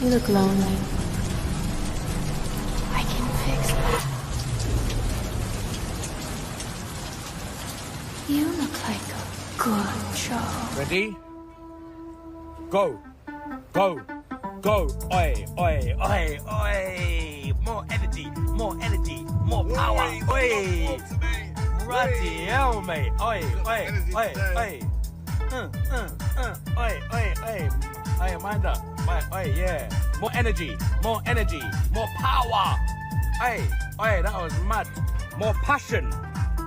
You look lonely. I can fix that. You look like a good job. Ready? Go. Go. Go. Oi, oi, oi, oi. More energy, more energy, more power. Oi. Bloody hell, mate. Oi, oi, oi, oi. Oi, oi, oi. Oi, mind up. Oi, yeah. More energy, more power. Oi, oi, that was mad. More passion.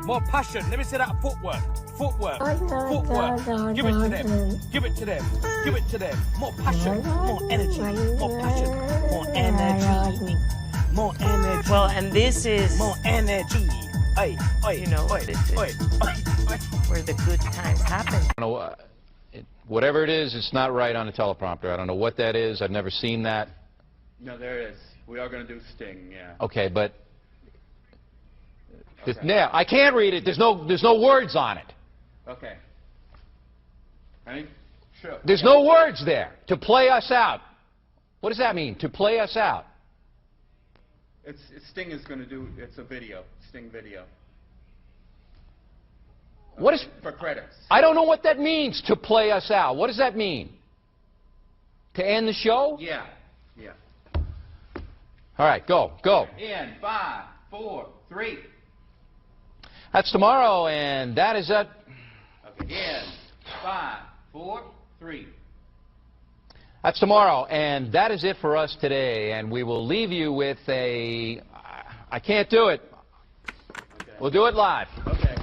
More passion. Let me see that footwork. Footwork. Footwork. Give it to them. Give it to them. Give it to them. More passion. More energy. More passion. More energy. More energy. Well, and this is more energy. Oi, oi, you know, oi, this is oi, oi, oi. where the good times happen. I don't know, whatever it is, it's not right on the teleprompter. I don't know what that is. I've never seen that. No, there it is. We are going to do Sting, yeah. Okay, but Okay. yeah, I can't read it. There's no words on it. Okay. Ready? Sure. There's no words there. To play us out. What does that mean? To play us out. Sting is going to do, it's a video, Sting video. What is... For credits. I don't know what that means, to play us out. What does that mean? To end the show? Yeah, yeah. All right, go. In 5, 4, 3. That's tomorrow, and that is it. Okay, in 5, 4, 3. That's tomorrow, and that is it for us today. And we will leave you with a... I can't do it. Okay. We'll do it live. Okay.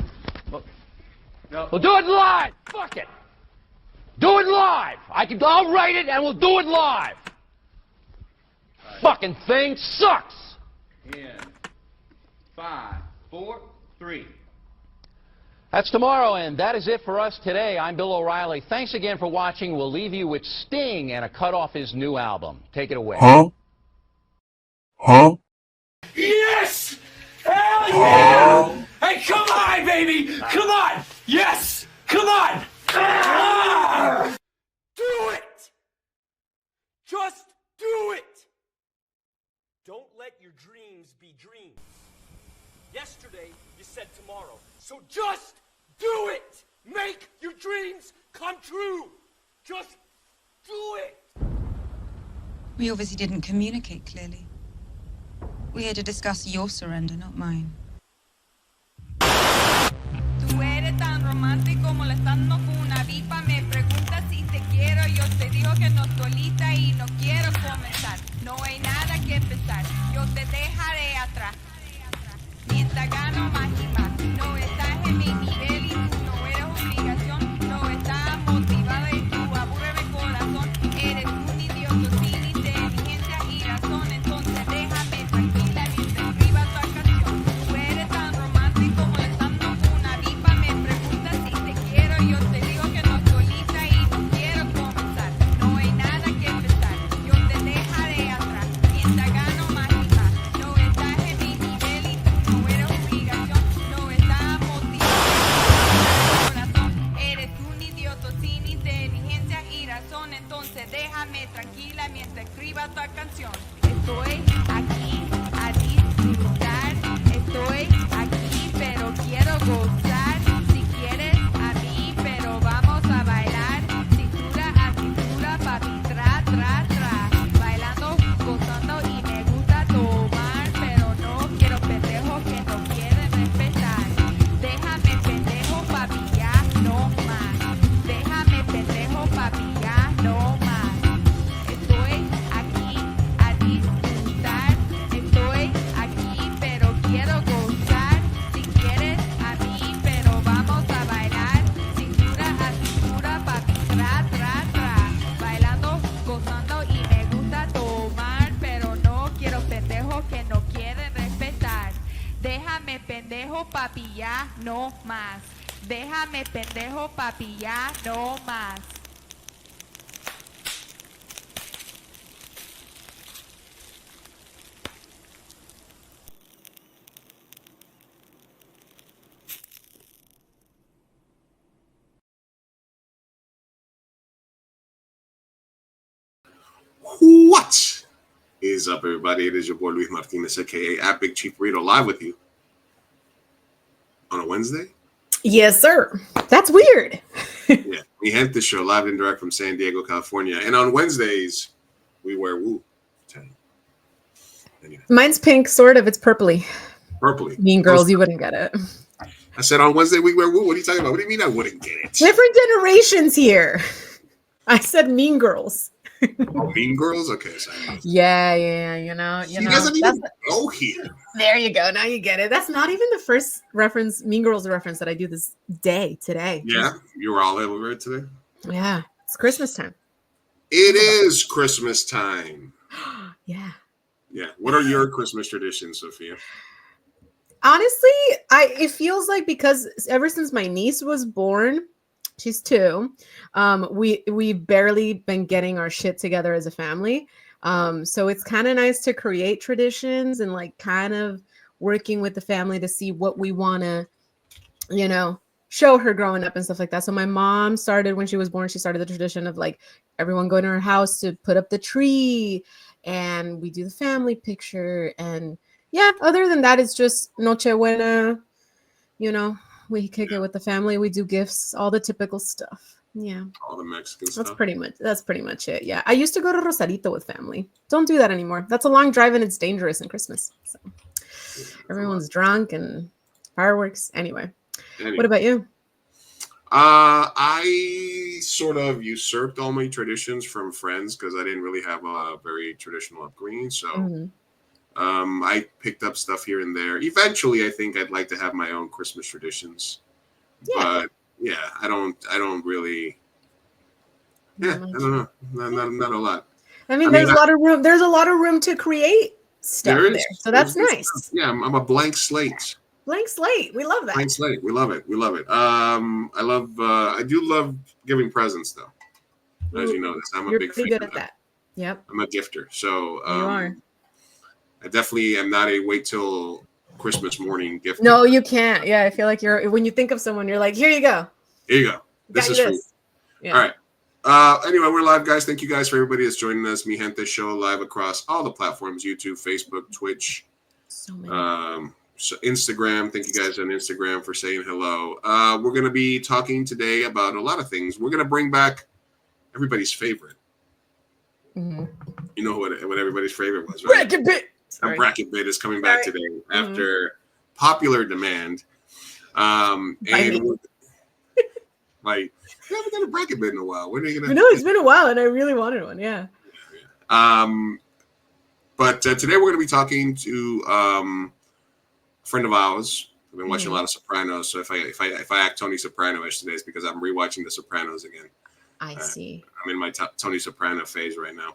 No. We'll do it live. Fuck it. Do it live. I'll write it, and we'll do it live. Right. Fucking thing sucks. In 5, 4, 3. That's tomorrow, and that is it for us today. I'm Bill O'Reilly. Thanks again for watching. We'll leave you with Sting and a cut off his new album. Take it away. Huh? Yes! Hell yeah! Hey, come on, baby! Come on! Yes! Come on! Ah! Do it! Just do it! Don't let your dreams be dreams. Yesterday, you said tomorrow. So just do it! Make your dreams come true! Just do it! We obviously didn't communicate clearly. We're here to discuss your surrender, not mine. Tú eres tan romántico molestando con una vipa. Me preguntas si te quiero. Yo te digo que no estoy lista y no quiero comenzar. No hay nada que empezar. Yo te dejaré atrás. Mientras gano más y más. No estás en mi nivel y tú no eres obligación. No estás motivada y tú aburres mi corazón. Eres un idiota sin inteligencia y razón. Entonces déjame tranquila mientras escriba tu canción. Tú eres tan romántico molestando con una vipa. Me preguntas si te quiero. Yo te digo que no estoy lista y no quiero comenzar. No hay nada que empezar. Yo te dejaré atrás. Mientras gano más y más. No estás en mi nivel y tú no eres obligación. No estás motivado. Corazón, eres un idiota sin inteligencia y razón. Entonces déjame tranquila mientras escriba tu canción. Estoy aquí a disfrutar. Estoy aquí pero quiero gozar. Si quieres a mí pero vamos a bailar. Cintura a cintura, papi, tra, tra, tra. Bailando, gozando y me gusta tomar. Pero no quiero pendejos que no quieren respetar. Déjame pendejo, papi, ya no más. Déjame pendejo, papi, ya no más. Estoy aquí a disfrutar. Estoy aquí pero quiero gozar. Si quieres a mí pero vamos a bailar. Cintura a cintura, papi, tra, tra, tra. Bailando, gozando y me gusta tomar. Pero no quiero pendejos que no quieren respetar. Déjame pendejo, papi, ya no más. Déjame pendejo, papi, ya no más. What is up, everybody? It is your boy Luis Martinez, aka at Big Chief Burrito, live with you on a Wednesday. Yes, sir. That's weird. Yeah, we had this show live and direct from San Diego, California, and on Wednesdays we wear Wu. Anyway. Mine's pink, sort of. It's purpley. Purpley. Mean Girls, you wouldn't get it. I said on Wednesday we wear Wu. What are you talking about? What do you mean I wouldn't get it? Different generations here. I said Mean Girls. Oh, Mean Girls? Okay, sorry. Yeah. You know. Doesn't even go here. There you go. Now you get it. That's not even the first reference, Mean Girls reference that I do this day today. Yeah, you were all over it today. Yeah, it's Christmas time. It is Christmas time. Yeah. Yeah. What are your Christmas traditions, Sophia? Honestly, it feels like because ever since my niece was born, she's 2. We've barely been getting our shit together as a family. So it's kind of nice to create traditions and like kind of working with the family to see what we want to, show her growing up and stuff like that. So my mom started when she was born, she started the tradition of like everyone going to her house to put up the tree and we do the family picture. And yeah, other than that, it's just Nochebuena, we kick it with the family. We do gifts, all the typical stuff. Yeah. All the Mexican That's stuff. That's pretty much it. Yeah. I used to go to Rosarito with family. Don't do that anymore. That's a long drive and it's dangerous in Christmas. So everyone's drunk and fireworks. Anyway. What about you? I sort of usurped all my traditions from friends because I didn't really have a very traditional upbringing. So I picked up stuff here and there. Eventually, I think I'd like to have my own Christmas traditions. Yeah. But yeah, I don't really. Yeah, I don't know. Not a lot. I mean, there's a lot of room. There's a lot of room to create stuff there. So that's nice. Stuff. Yeah, I'm a blank slate. Blank slate. We love that. Blank slate. We love it. I do love giving presents though. As you know, I'm a big fan. You're good at that. Yep. I'm a gifter. So you are. I definitely am not a wait till Christmas morning gift. No, you can't. Yeah, I feel like when you think of someone, you're like, here you go. Here you go. This is for you. Yeah. All right. Anyway, we're live, guys. Thank you guys for everybody that's joining us. Mi Gente Show live across all the platforms: YouTube, Facebook, Twitch, so many. So Instagram. Thank you guys on Instagram for saying hello. We're going to be talking today about a lot of things. We're going to bring back everybody's favorite. Mm-hmm. You know what everybody's favorite was, right? Bracket bit. A bracket bit is coming back today after popular demand. And like, we haven't done a bracket bit in a while. When are you gonna? I know it's been a while, and I really wanted one. Yeah. But today we're going to be talking to a friend of ours. I've been watching a lot of Sopranos, so if I act Tony Soprano-ish today, it's because I'm rewatching The Sopranos again. I see. I'm in my Tony Soprano phase right now.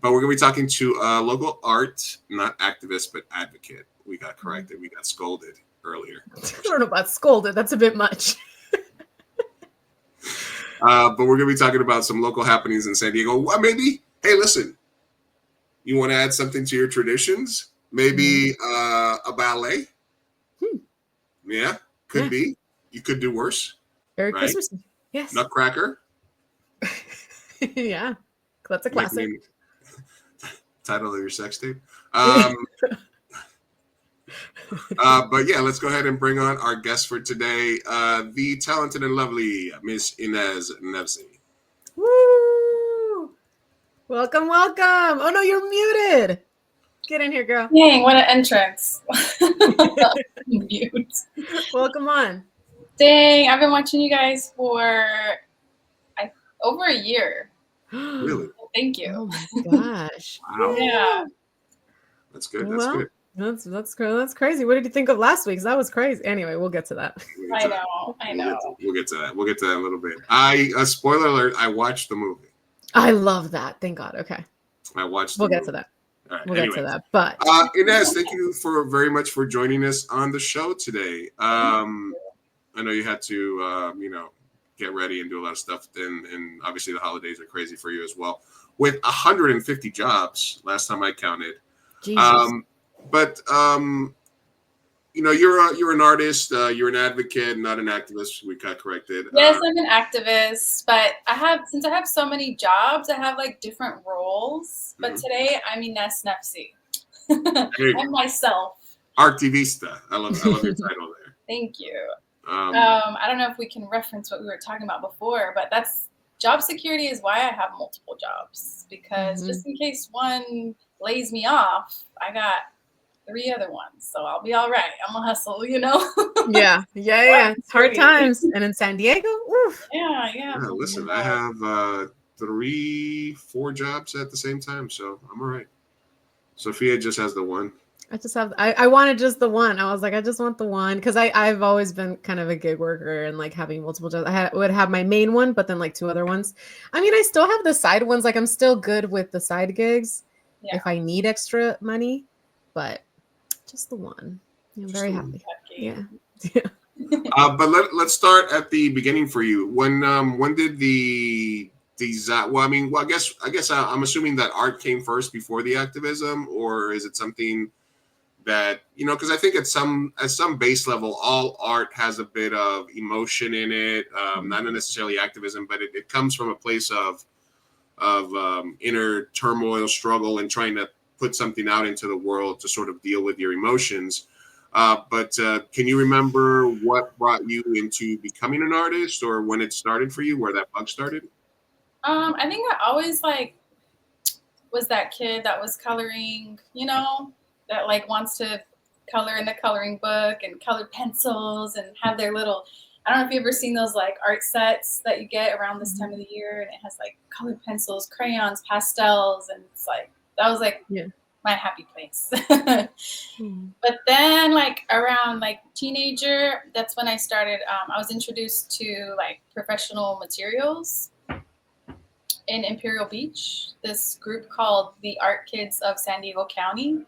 But we're going to be talking to a local art, not activist, but advocate. We got corrected. We got scolded earlier. I don't know about scolded. That's a bit much. But we're going to be talking about some local happenings in San Diego. Well, maybe, hey, listen, you want to add something to your traditions? Maybe a ballet? Yeah, could be. You could do worse. Very Christmas. Yes. Nutcracker? Yeah. That's a classic. Title of your sex tape. But yeah, let's go ahead and bring on our guest for today, the talented and lovely Miss Ines Nefzi. Woo! Welcome. Oh no, you're muted. Get in here, girl. Dang, what an entrance. Mute. Welcome on. Dang, I've been watching you guys for over a year. Really? Thank you. Oh my gosh. Wow. Yeah. That's good. That's good. That's crazy. What did you think of last week's? That was crazy. Anyway, we'll get to that. I know. We'll get to that. We'll get to that in a little bit. Spoiler alert, I watched the movie. I love that. Thank God. Okay. I watched We'll get to that. All right. We'll get to that. But Inez, thank you very much for joining us on the show today. I know you had to get ready and do a lot of stuff, and obviously the holidays are crazy for you as well. With 150 jobs last time I counted. Jesus. But you're an artist, you're an advocate, not an activist. We got corrected. Yes, I'm an activist, but since I have so many jobs, I have like different roles. But today I'm Ines Nefzi. I'm myself. Activista. I love your title there. Thank you. I don't know if we can reference what we were talking about before, but that's job security is why I have multiple jobs, because just in case one lays me off, I got 3 other ones, so I'll be all right. I'm gonna hustle, Yeah. It's hard times, and in San Diego, oof. Yeah. Listen, I have 3, 4 jobs at the same time, so I'm all right. Sophia just has the one. I wanted just the one. I was like, I just want the one, because I've always been kind of a gig worker and like having multiple jobs. Would have my main one, but then like 2 other ones. I mean, I still have the side ones. Like I'm still good with the side gigs if I need extra money, but just the one. I'm very happy. Yeah. But let's start at the beginning for you. When did the well, I guess I'm assuming that art came first before the activism, or is it something that because I think at some base level, all art has a bit of emotion in it, not necessarily activism, but it comes from a place of inner turmoil, struggle, and trying to put something out into the world to sort of deal with your emotions. But can you remember what brought you into becoming an artist, or when it started for you, where that bug started? I think I always was that kid that was coloring, that like wants to color in the coloring book and color pencils and have their little, I don't know if you've ever seen those like art sets that you get around this time of the year, and it has like colored pencils, crayons, pastels, and it's like, that was like my happy place. But then like around like teenager, that's when I started, I was introduced to like professional materials in Imperial Beach, this group called the Art Kids of San Diego County.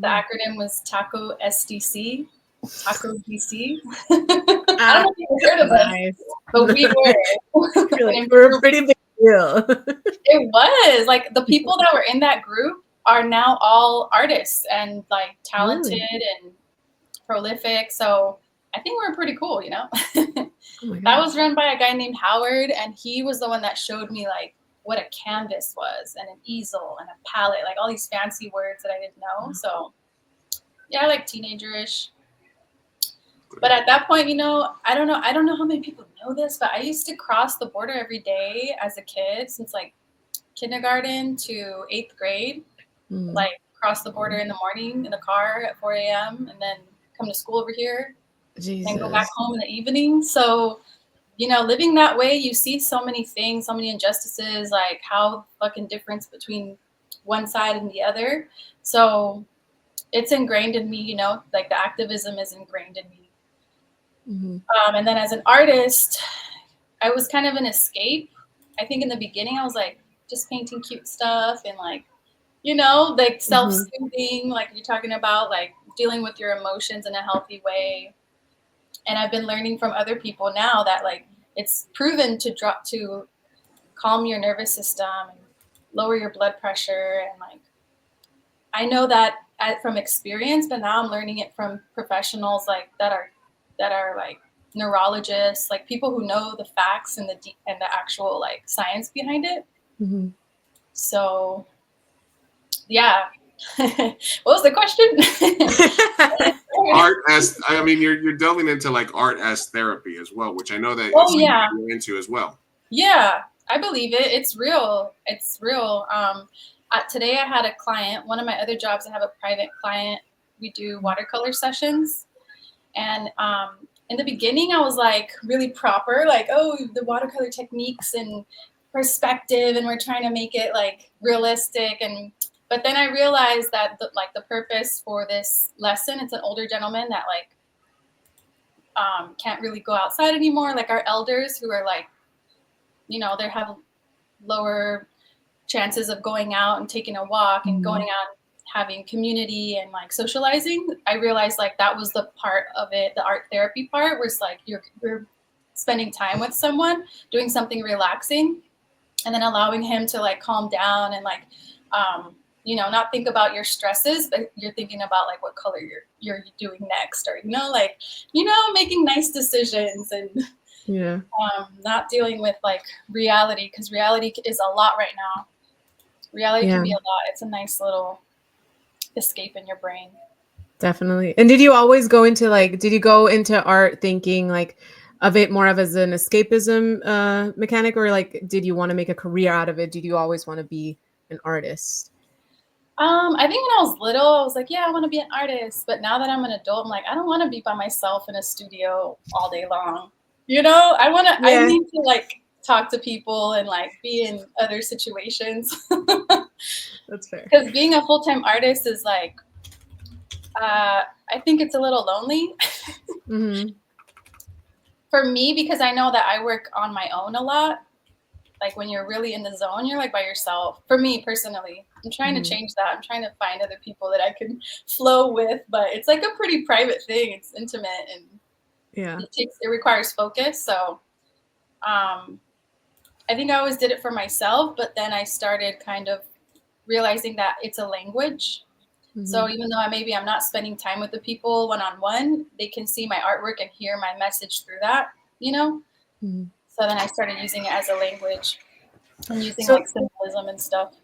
The acronym was TACO SDC, TACO DC. I don't know if you've heard of us, but we were. We're a pretty big deal. It was like the people that were in that group are now all artists and like talented and prolific. So I think we're pretty cool, That was run by a guy named Howard, and he was the one that showed me like what a canvas was and an easel and a palette, like all these fancy words that I didn't know. So yeah, like teenager-ish. But at that point, I don't know how many people know this, but I used to cross the border every day as a kid, since like kindergarten to 8th grade, like cross the border in the morning in the car at 4 a.m. and then come to school over here and go back home in the evening. So living that way, you see so many things, so many injustices, like how fucking difference between one side and the other. So it's ingrained in me, like the activism is ingrained in me. And then as an artist, I was kind of an escape. I think in the beginning, I was like just painting cute stuff and like, like self-soothing, like you're talking about, like dealing with your emotions in a healthy way. And I've been learning from other people now that like it's proven to calm your nervous system and lower your blood pressure. And like, I know that from experience, but now I'm learning it from professionals like that are like neurologists, like people who know the facts and the actual like science behind it. So yeah. What was the question? Art as, you're delving into like art as therapy as well, which I know that you're into as well. Yeah, I believe it. It's real. Today I had a client, one of my other jobs, I have a private client. We do watercolor sessions. And in the beginning I was like really proper, like, oh, the watercolor techniques and perspective, and we're trying to make it like realistic. But then I realized that the purpose for this lesson, it's an older gentleman that like can't really go outside anymore. Like our elders who are like, they have lower chances of going out and taking a walk and going out, having community and like socializing. I realized like that was the part of it, the art therapy part, where it's like you're spending time with someone, doing something relaxing, and then allowing him to like calm down and like, not think about your stresses, but you're thinking about like what color you're doing next, or like making nice decisions and Yeah. not dealing with like reality, because reality is a lot right now. Reality can be a lot. It's a nice little escape in your brain. Definitely. And did you always go into did you go into art thinking like of it more of as an escapism mechanic, or like did you want to make a career out of it? Did you always want to be an artist? I think when I was little, I was like, yeah, I want to be an artist. But now that I'm an adult, I'm like, I don't want to be by myself in a studio all day long. I need to like talk to people and like be in other situations. That's fair. Because being a full-time artist is like, I think it's a little lonely. Mm-hmm. For me, because I know that I work on my own a lot. Like when you're really in the zone, you're like by yourself. For me personally, I'm trying to change that. I'm trying to find other people that I can flow with, but it's like a pretty private thing. It's intimate and it requires focus. So I think I always did it for myself, but then I started kind of realizing that it's a language. So even though I'm not spending time with the people one-on-one, they can see my artwork and hear my message through that, So then I started using it as a language and using like symbolism and stuff.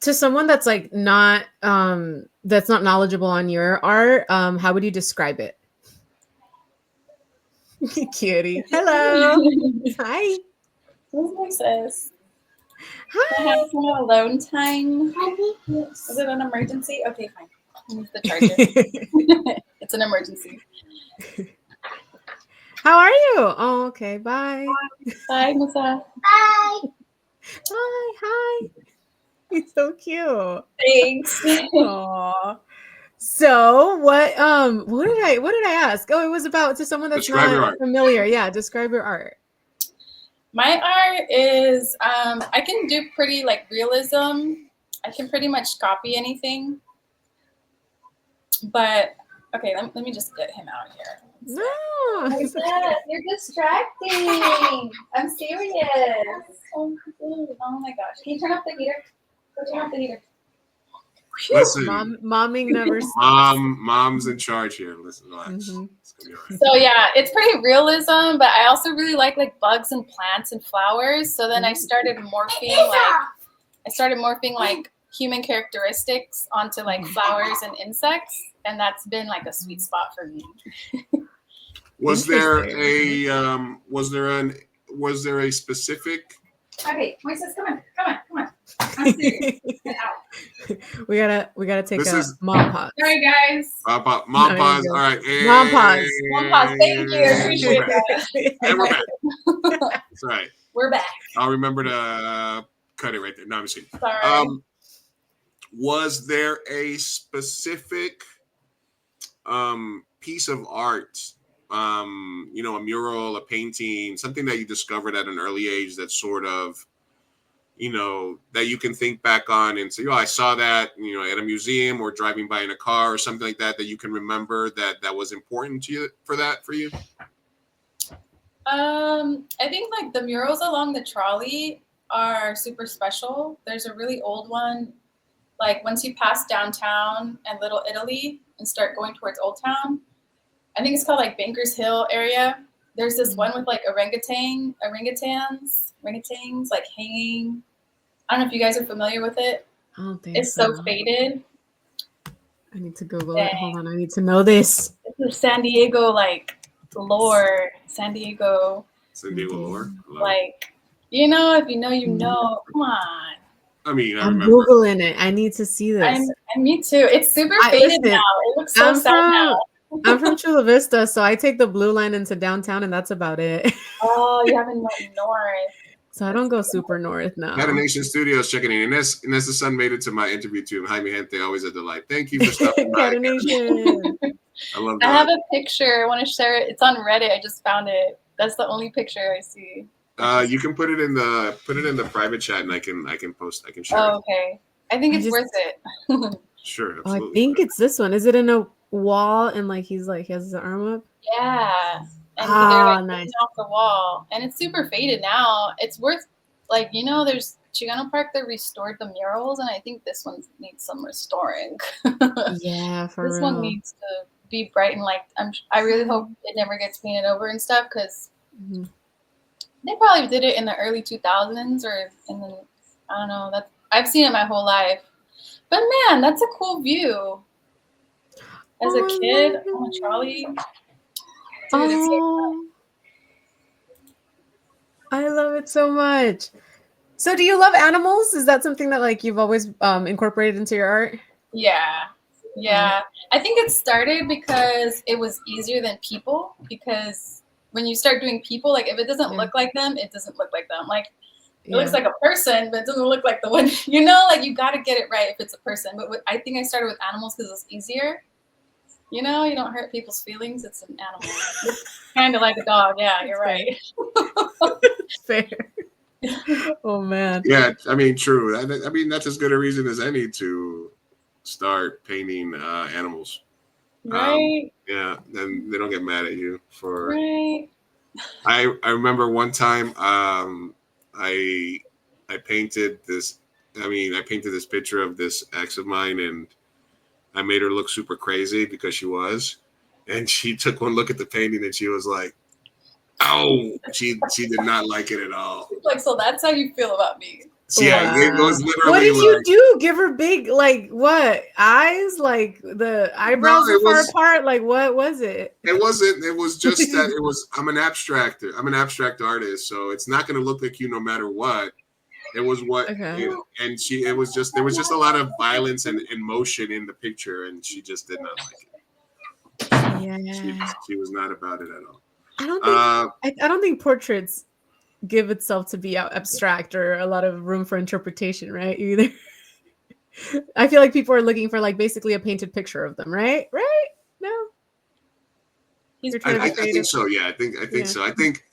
To someone that's like not that's not knowledgeable on your art, how would you describe it? Cutie. Hello. Hi. Who's my sis? Hi. I have some alone time. Is it an emergency? Okay, fine. Use the charger. It's an emergency. How are you? Oh, okay. Bye. Bye, Musa. Bye. Hi. He's so cute. Thanks. Aww. So what did I ask? Oh, it was about to someone that's not familiar. Yeah, describe your art. My art is I can do pretty like realism. I can pretty much copy anything. But okay, let me just get him out here. No. You're distracting. I'm serious. Oh my gosh. Can you turn off the heater? Go turn off the heater. Listen, momming never stops. Mom's in charge here. Listen, relax. It's gonna be all right. So yeah, it's pretty realism, but I also really like bugs and plants and flowers. So then I started morphing like human characteristics onto like flowers and insects, and that's been like a sweet spot for me. Was there a specific? Okay, Moises, come on. I'm serious. Get out. We gotta take a mom pause. Sorry, guys. Mom pause. All right. Mom pause. Mom pause. Thank you. Appreciate that. And we're back. That's all right. We're back. I'll remember to cut it right there. No, I'm just kidding. Sorry. Was there a specific piece of art, a mural, a painting, something that you discovered at an early age that sort of, that you can think back on and say, I saw that, at a museum or driving by in a car or something like that you can remember that was important to you for you? I think like the murals along the trolley are super special. There's a really old one, like once you pass downtown and Little Italy and start going towards Old Town. I think it's called like Bankers Hill area. There's this one with like orangutans like hanging. I don't know if you guys are familiar with it. I don't think it's so faded. I need to Google it. Hold on, I need to know this. It's a San Diego like lore. San Diego lore. Like, if you know, you know. Come on. I mean, I'm Googling it. I need to see this. Me too. It's super faded now. It looks so sad now. I'm from Chula Vista, so I take the blue line into downtown, and that's about it. Oh, you haven't went north. So I don't go super north now. Catanation Studios checking in. Inez's son made it to my interview too. Hi, mi gente, always a delight. Thank you for stopping by. Catanation. I love that. I have a picture. I want to share it. It's on Reddit. I just found it. That's the only picture I see. You can put it in the private chat, and I can share. Oh, okay. I think it's worth it. Sure. Absolutely. I think it's this one. Is it in a wall and like he has his arm up? Yeah. And they're like nice. off the wall, and it's super faded now. It's worth like, you know, there's Chicano Park, they restored the murals, and I think this one needs some restoring. Yeah, for This real. one needs to be bright and like, I really hope it never gets painted over and stuff, because Mhm. they probably did it in the early 2000s or in the, I don't know, that's, I've seen it my whole life. But man, that's a cool view. As a kid on a trolley. Dude, it's so Oh, I love it so much. So do you love animals? Is that something that like you've always incorporated into your art? yeah. Yeah. I think it started because it was easier than people, because when you start doing people, like if it doesn't look like them, it doesn't look like them. Like it looks like a person, but it doesn't look like the one, you know, like you got to get it right if it's a person. But I think I started with animals because it's easier. You know, you don't hurt people's feelings. It's an animal. Kind of like a dog. Yeah, you're right. Fair. Oh man. Yeah, I mean, true. I mean, that's as good a reason as any to start painting animals. Right. Yeah, then they don't get mad at you for. Right. I remember one time I painted this. I mean, I painted this picture of this ex of mine, and I made her look super crazy because she was. And she took one look at the painting, and she was like, "Oh!" She did not like it at all. Like, so that's how you feel about me. Yeah, it was literally. What did like, you do? Give her big, like what eyes? Like the eyebrows No, were it far was- apart. Like what was it? It wasn't. It was just that it was. I'm an abstractor. I'm an abstract artist, so it's not going to look like you no matter what. It was what, Okay. and she. It was just there was just a lot of violence and emotion in the picture, and she just did not like it. Yeah. She was not about it at all. I don't think I don't think portraits give itself to be abstract or a lot of room for interpretation, right? Either. I feel like people are looking for like basically a painted picture of them, right? Right? No. You're trying to be I creative. think so. Yeah, I think Yeah. so. I think.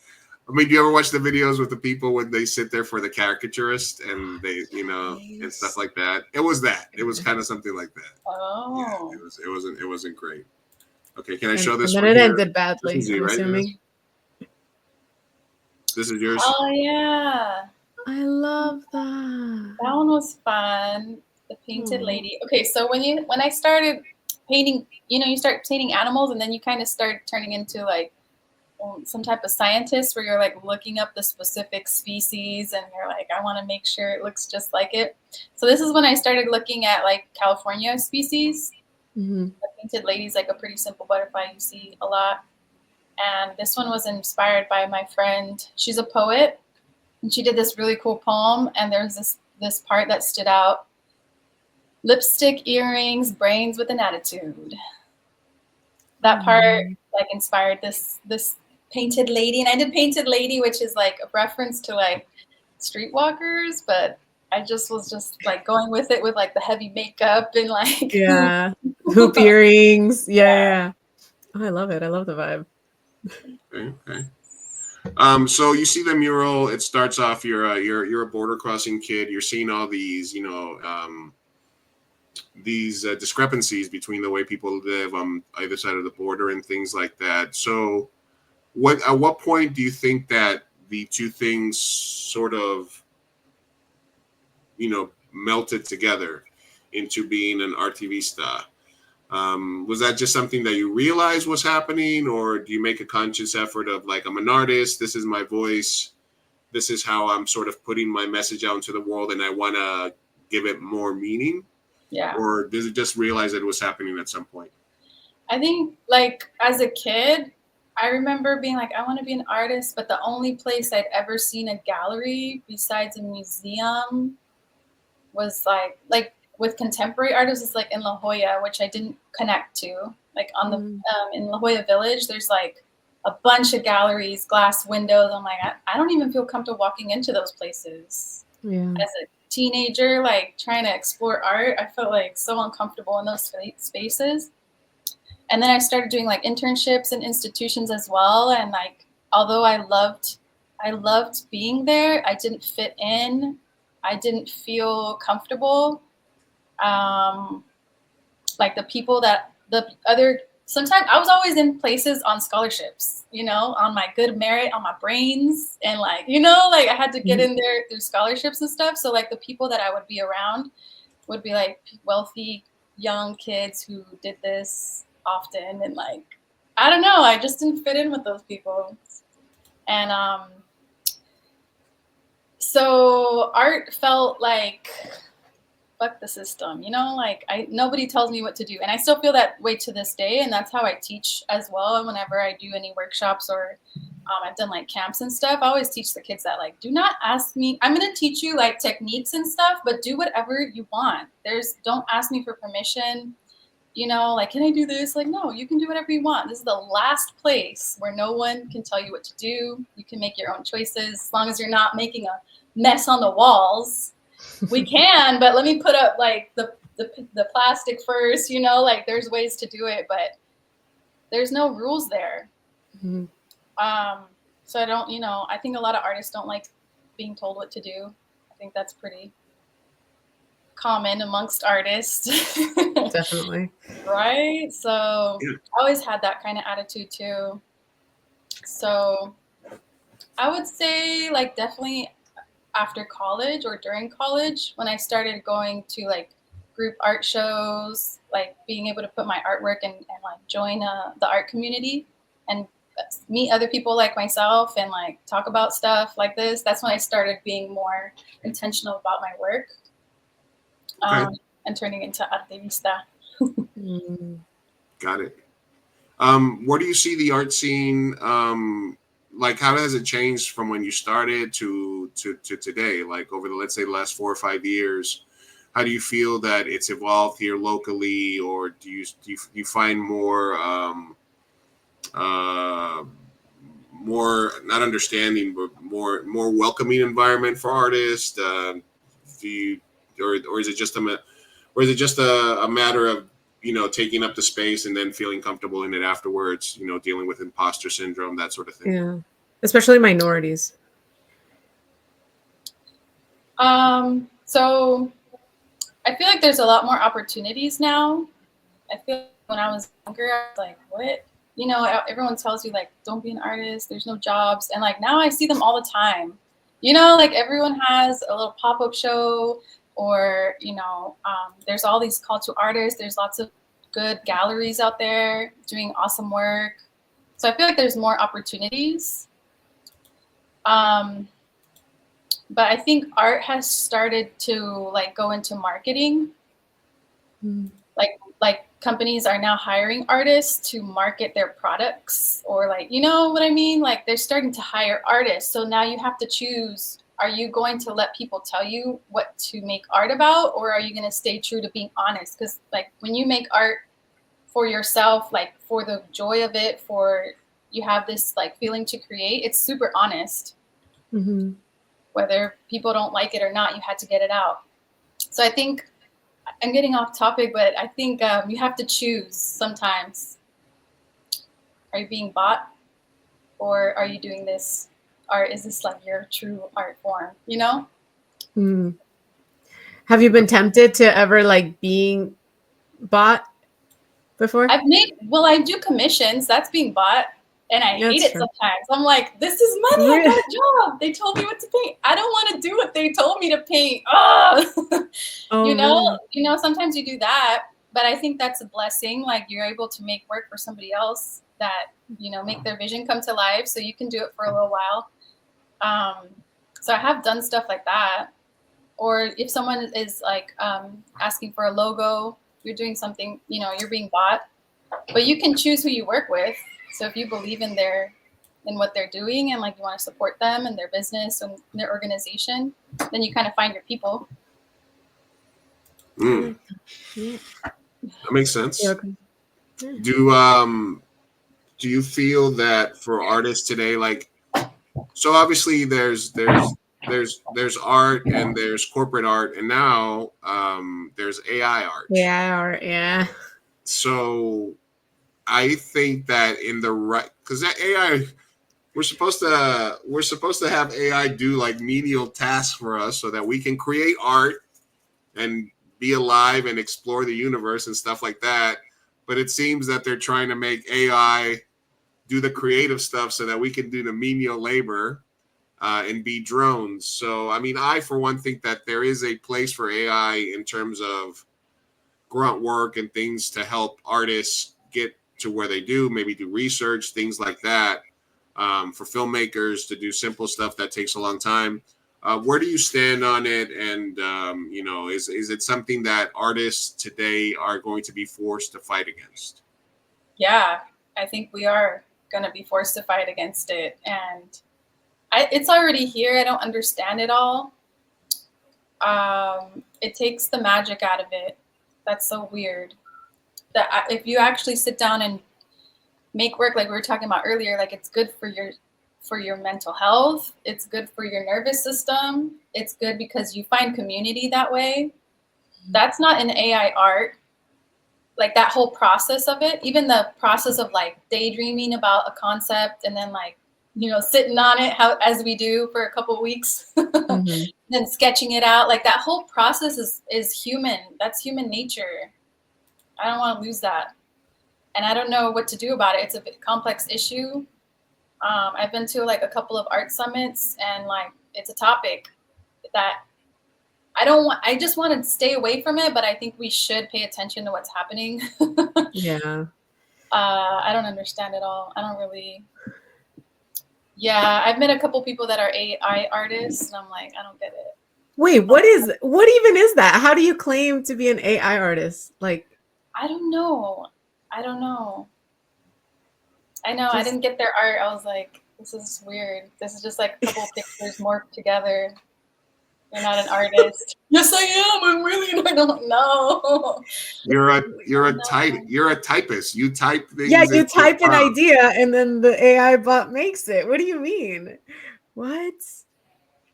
I mean, do you ever watch the videos with the people when they sit there for the caricaturist and they, and stuff like that? It was that. It was kind of something like that. Oh. Yeah, it wasn't great. Okay, can I And, show this and then one it here? ended badly, This is you, I'm right? assuming. This is yours. Oh yeah. I love that. That one was fun. The painted Aw. lady. Okay, so when I started painting, you start painting animals, and then you kind of start turning into like some type of scientist where you're like looking up the specific species, and you're like, I want to make sure it looks just like it. So this is when I started looking at like California species. Mm-hmm. The painted lady's like a pretty simple butterfly you see a lot. And this one was inspired by my friend. She's a poet, and she did this really cool poem, and there's this part that stood out. Lipstick, earrings, brains with an attitude. That part like inspired this painted lady. And I did painted lady, which is like a reference to like streetwalkers, but I just was like going with it with like the heavy makeup and like Yeah. Hoop earrings. Yeah. Oh, I love it. I love the vibe. Okay. So you see the mural. It starts off. You're a border crossing kid. You're seeing all these, these discrepancies between the way people live on either side of the border and things like that. So, at what point do you think that the two things sort of, melted together into being an artivista? Was that just something that you realized was happening, or do you make a conscious effort of like, I'm an artist, this is my voice, this is how I'm sort of putting my message out into the world, and I want to give it more meaning? Yeah. Or does it just realize that it was happening at some point? I think like as a kid, I remember being like, I want to be an artist, but the only place I'd ever seen a gallery besides a museum was like with contemporary artists, it's like in La Jolla, which I didn't connect to. Like on the in La Jolla Village, there's like a bunch of galleries, glass windows. I'm like, I don't even feel comfortable walking into those places. Yeah. As a teenager, like trying to explore art, I felt like so uncomfortable in those spaces. And then I started doing like internships in institutions as well. And like, although I loved being there, I didn't fit in. I didn't feel comfortable. Like the other sometimes I was always in places on scholarships, you know, on my good merit, on my brains, and like, you know, like I had to get in there through scholarships and stuff. So like the people that I would be around would be like wealthy young kids who did this often, and like I don't know, I just didn't fit in with those people. And so art felt like fuck the system, you know, like nobody tells me what to do, and I still feel that way to this day, and that's how I teach as well. And whenever I do any workshops or I've done like camps and stuff, I always teach the kids that like, do not ask me. I'm gonna teach you like techniques and stuff, but do whatever you want. Don't ask me for permission. You know, like, can I do this? Like, no, you can do whatever you want. This is the last place where no one can tell you what to do. You can make your own choices as long as you're not making a mess on the walls. We can, but let me put up like the plastic first, you know, like there's ways to do it, but there's no rules there. Mhm. So I don't, you know, I think a lot of artists don't like being told what to do. I think that's pretty common amongst artists. Definitely. Right? So I always had that kind of attitude too. So I would say like definitely after college or during college, when I started going to like group art shows, like being able to put my artwork and like join the art community and meet other people like myself and like talk about stuff like this, that's when I started being more intentional about my work and turning into Activista. Got it. Where do you see the art scene? Like, how has it changed from when you started to today? Like over the, let's say, the last 4 or 5 years, how do you feel that it's evolved here locally, or do you find more more not understanding, but more welcoming environment for artists? Do you, or is it just a matter of, you know, taking up the space and then feeling comfortable in it afterwards, you know, dealing with imposter syndrome, that sort of thing? Yeah, especially minorities. So I feel like there's a lot more opportunities now. I feel like when I was younger, I was like, what? You know, everyone tells you like, don't be an artist, there's no jobs. And like now I see them all the time. You know, like everyone has a little pop-up show, or, you know, there's all these call to artists. There's lots of good galleries out there doing awesome work. So I feel like there's more opportunities. But I think art has started to like go into marketing. Like companies are now hiring artists to market their products, or like, you know what I mean? Like they're starting to hire artists. So now you have to choose, are you going to let people tell you what to make art about, or are you going to stay true to being honest? Because like when you make art for yourself, like for the joy of it, for you have this like feeling to create, it's super honest. Mm-hmm. Whether people don't like it or not, you had to get it out. So I think I'm getting off topic, but I think you have to choose sometimes. Are you being bought, or are you doing this art? Is this like your true art form, you know? Mm. Have you been tempted to ever like being bought before? I do commissions. That's being bought. And I hate it sometimes. I'm like, this is money. I got a job. They told me what to paint. I don't want to do what they told me to paint. You know, sometimes you do that, but I think that's a blessing. Like you're able to make work for somebody else that, you know, make their vision come to life. So you can do it for a little while. So I have done stuff like that. Or if someone is like asking for a logo, you're doing something, you know, you're being bought, but you can choose who you work with. So if you believe in what they're doing and like you want to support them and their business and their organization, then you kind of find your people. That makes sense. Yeah. Do you feel that for artists today, like, so obviously there's art and there's corporate art, and now there's AI art. Yeah. So I think that in the right, because that AI, we're supposed to have AI do like menial tasks for us so that we can create art and be alive and explore the universe and stuff like that. but it seems that they're trying to make AI do the creative stuff so that we can do the menial labor and be drones. So, I mean, I, for one, think that there is a place for AI in terms of grunt work and things to help artists get to where they do, maybe do research, things like that, for filmmakers to do simple stuff that takes a long time. Where do you stand on it? And, you know, is it something that artists today are going to be forced to fight against? Yeah, I think we are going to be forced to fight against it. And it's already here. I don't understand it all. It takes the magic out of it. That's so weird. That if you actually sit down and make work, like we were talking about earlier, like it's good for your mental health. It's good for your nervous system. It's good because you find community that way. That's not an AI art. Like that whole process of it, even the process of like daydreaming about a concept and then like, you know, sitting on it as we do for a couple of weeks, then sketching it out. Like that whole process is human. That's human nature. I don't want to lose that. And I don't know what to do about it. It's a complex issue. I've been to like a couple of art summits and like it's a topic that I just want to stay away from it, but I think we should pay attention to what's happening. Yeah. I don't understand it all. I don't really. Yeah, I've met a couple people that are AI artists, and I'm like, I don't get it. Wait, what even is that? How do you claim to be an AI artist? Like, I don't know. I know I didn't get their art. I was like, this is weird. This is just like a couple of pictures morphed together. You're not an artist. Yes, I am. I'm really. I don't know. You're a typist. You type things. Yeah, you type an idea and then the AI bot makes it. What do you mean? What?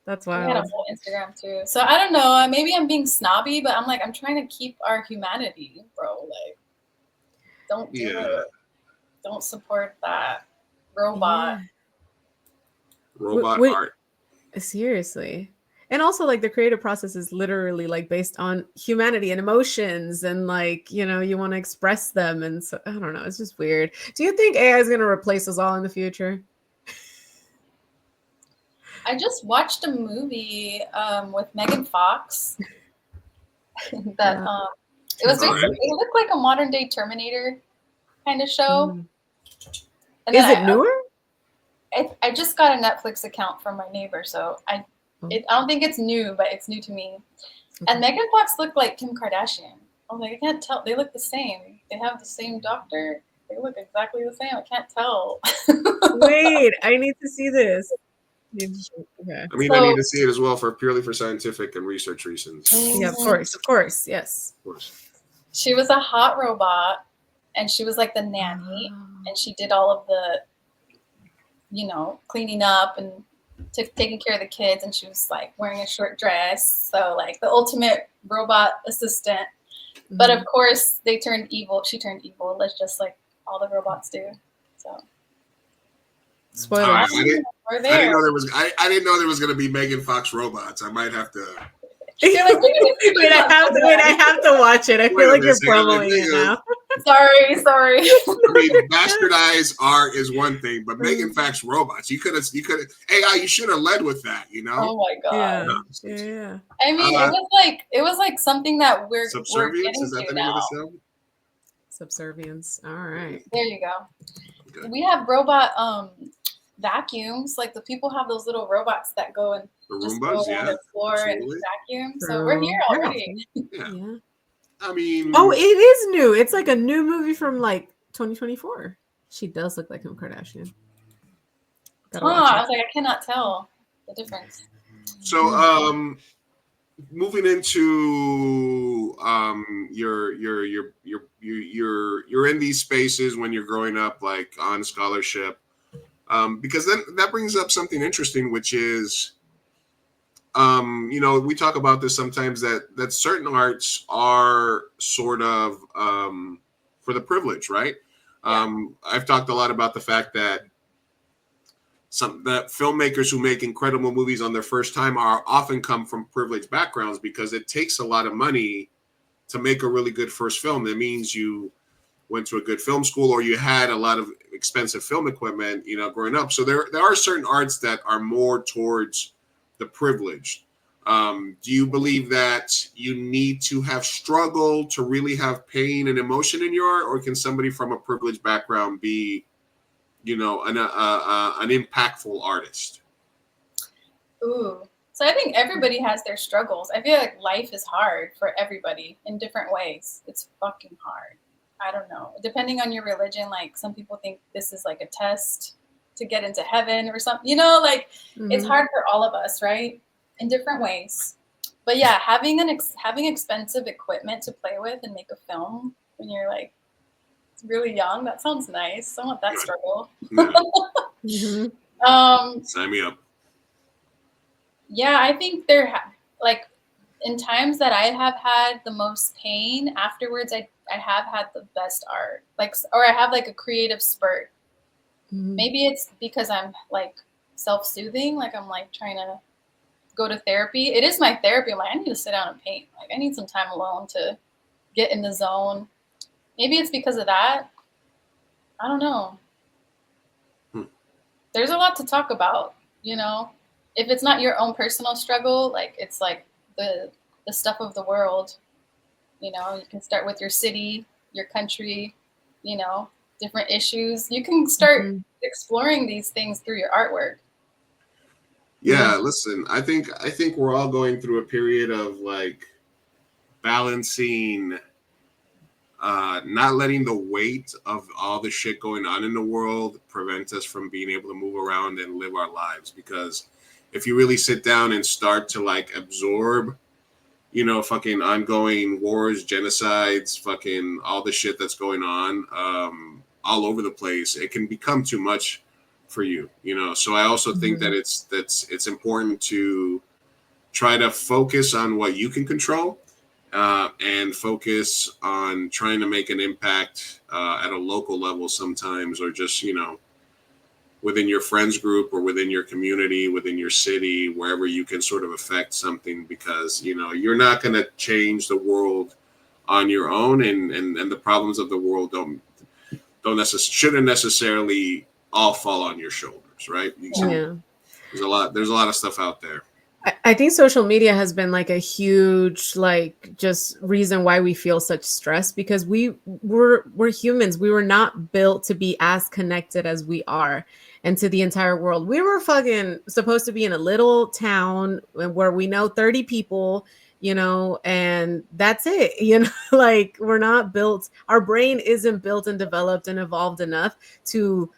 That's wild. We had a whole Instagram too. So I don't know. Maybe I'm being snobby, but I'm like, I'm trying to keep our humanity, bro. Like, don't do it. Don't support that robot. Yeah. Robot art. Seriously. And also like the creative process is literally like based on humanity and emotions and like, you know, you want to express them. And so I don't know. It's just weird. Do you think AI is going to replace us all in the future? I just watched a movie with Megan Fox that it was basically, it looked like a modern day Terminator kind of show. And is it newer? I just got a Netflix account from my neighbor, so I don't think it's new, but it's new to me. And Megan Fox looked like Kim Kardashian. I was like, I can't tell. They look the same. They have the same doctor. They look exactly the same. I can't tell. Wait, I need to see this. Okay. I mean, I need to see it as well purely for scientific and research reasons. Yeah, of course, yes. Of course. She was a hot robot, and she was like the nanny, and she did all of the, you know, cleaning up and taking care of the kids, and she was like wearing a short dress, so like the ultimate robot assistant. But of course, they turned evil. She turned evil. Let's just like all the robots do. So. Spoilers. I didn't know there was going to be Megan Fox robots. I might have to. Wait, I have to watch it. I feel like you're promoting it now. Sorry. I mean, bastardized art is one thing, but Megan Fox robots. You could have AI. You should have led with that. You know. Oh my god. Yeah. I mean, it was like something that we're Subservience. Is that the name of the show? Subservience. All right. There you go. Okay. We have robot vacuums. Like the people have those little robots that go and just go on the floor and vacuum. So we're here already. Yeah. I mean, it is new. It's like a new movie from like 2024. She does look like Kim Kardashian. I was like, I cannot tell the difference. So, moving into you're in these spaces when you're growing up, like on scholarship, because then that brings up something interesting, which is, you know, we talk about this sometimes that certain arts are sort of for the privilege, right? I've talked a lot about the fact that that filmmakers who make incredible movies on their first time are often come from privileged backgrounds, because it takes a lot of money to make a really good first film. That means you went to a good film school, or you had a lot of expensive film equipment, growing up. So there are certain arts that are more towards the privileged. Do you believe that you need to have struggle to really have pain and emotion in your art, or can somebody from a privileged background be, an impactful artist? Ooh. So I think everybody has their struggles. I feel like life is hard for everybody in different ways. It's fucking hard. I don't know. Depending on your religion, like some people think this is like a test to get into heaven or something. It's hard for all of us, right? In different ways. But yeah, having expensive equipment to play with and make a film when you're like really young, that sounds nice. I want that struggle. Sign me up. Yeah, I think like in times that I have had the most pain, afterwards I have had the best art. Or I have like a creative spurt. Maybe it's because I'm like self-soothing, like I'm like trying to go to therapy. It is my therapy. I'm like, I need to sit down and paint. Like I need some time alone to get in the zone. Maybe it's because of that. I don't know. There's a lot to talk about, If it's not your own personal struggle, like it's like the stuff of the world. You can start with your city, your country, different issues. You can start exploring these things through your artwork. Yeah, listen, I think we're all going through a period of like balancing, not letting the weight of all the shit going on in the world prevent us from being able to move around and live our lives. Because if you really sit down and start to like absorb, fucking ongoing wars, genocides, fucking all the shit that's going on, all over the place, it can become too much for you, So I also think that it's important to try to focus on what you can control, and focus on trying to make an impact at a local level sometimes, or just, within your friends group or within your community, within your city, wherever you can sort of affect something, because, you're not going to change the world on your own, and the problems of the world shouldn't necessarily all fall on your shoulders, right? Yeah. There's a lot of stuff out there. I think social media has been like a huge, like, just reason why we feel such stress, because we're humans. We were not built to be as connected as we are, and to the entire world. We were fucking supposed to be in a little town where we know 30 people, and that's it, like we're not built, our brain isn't built and developed and evolved enough to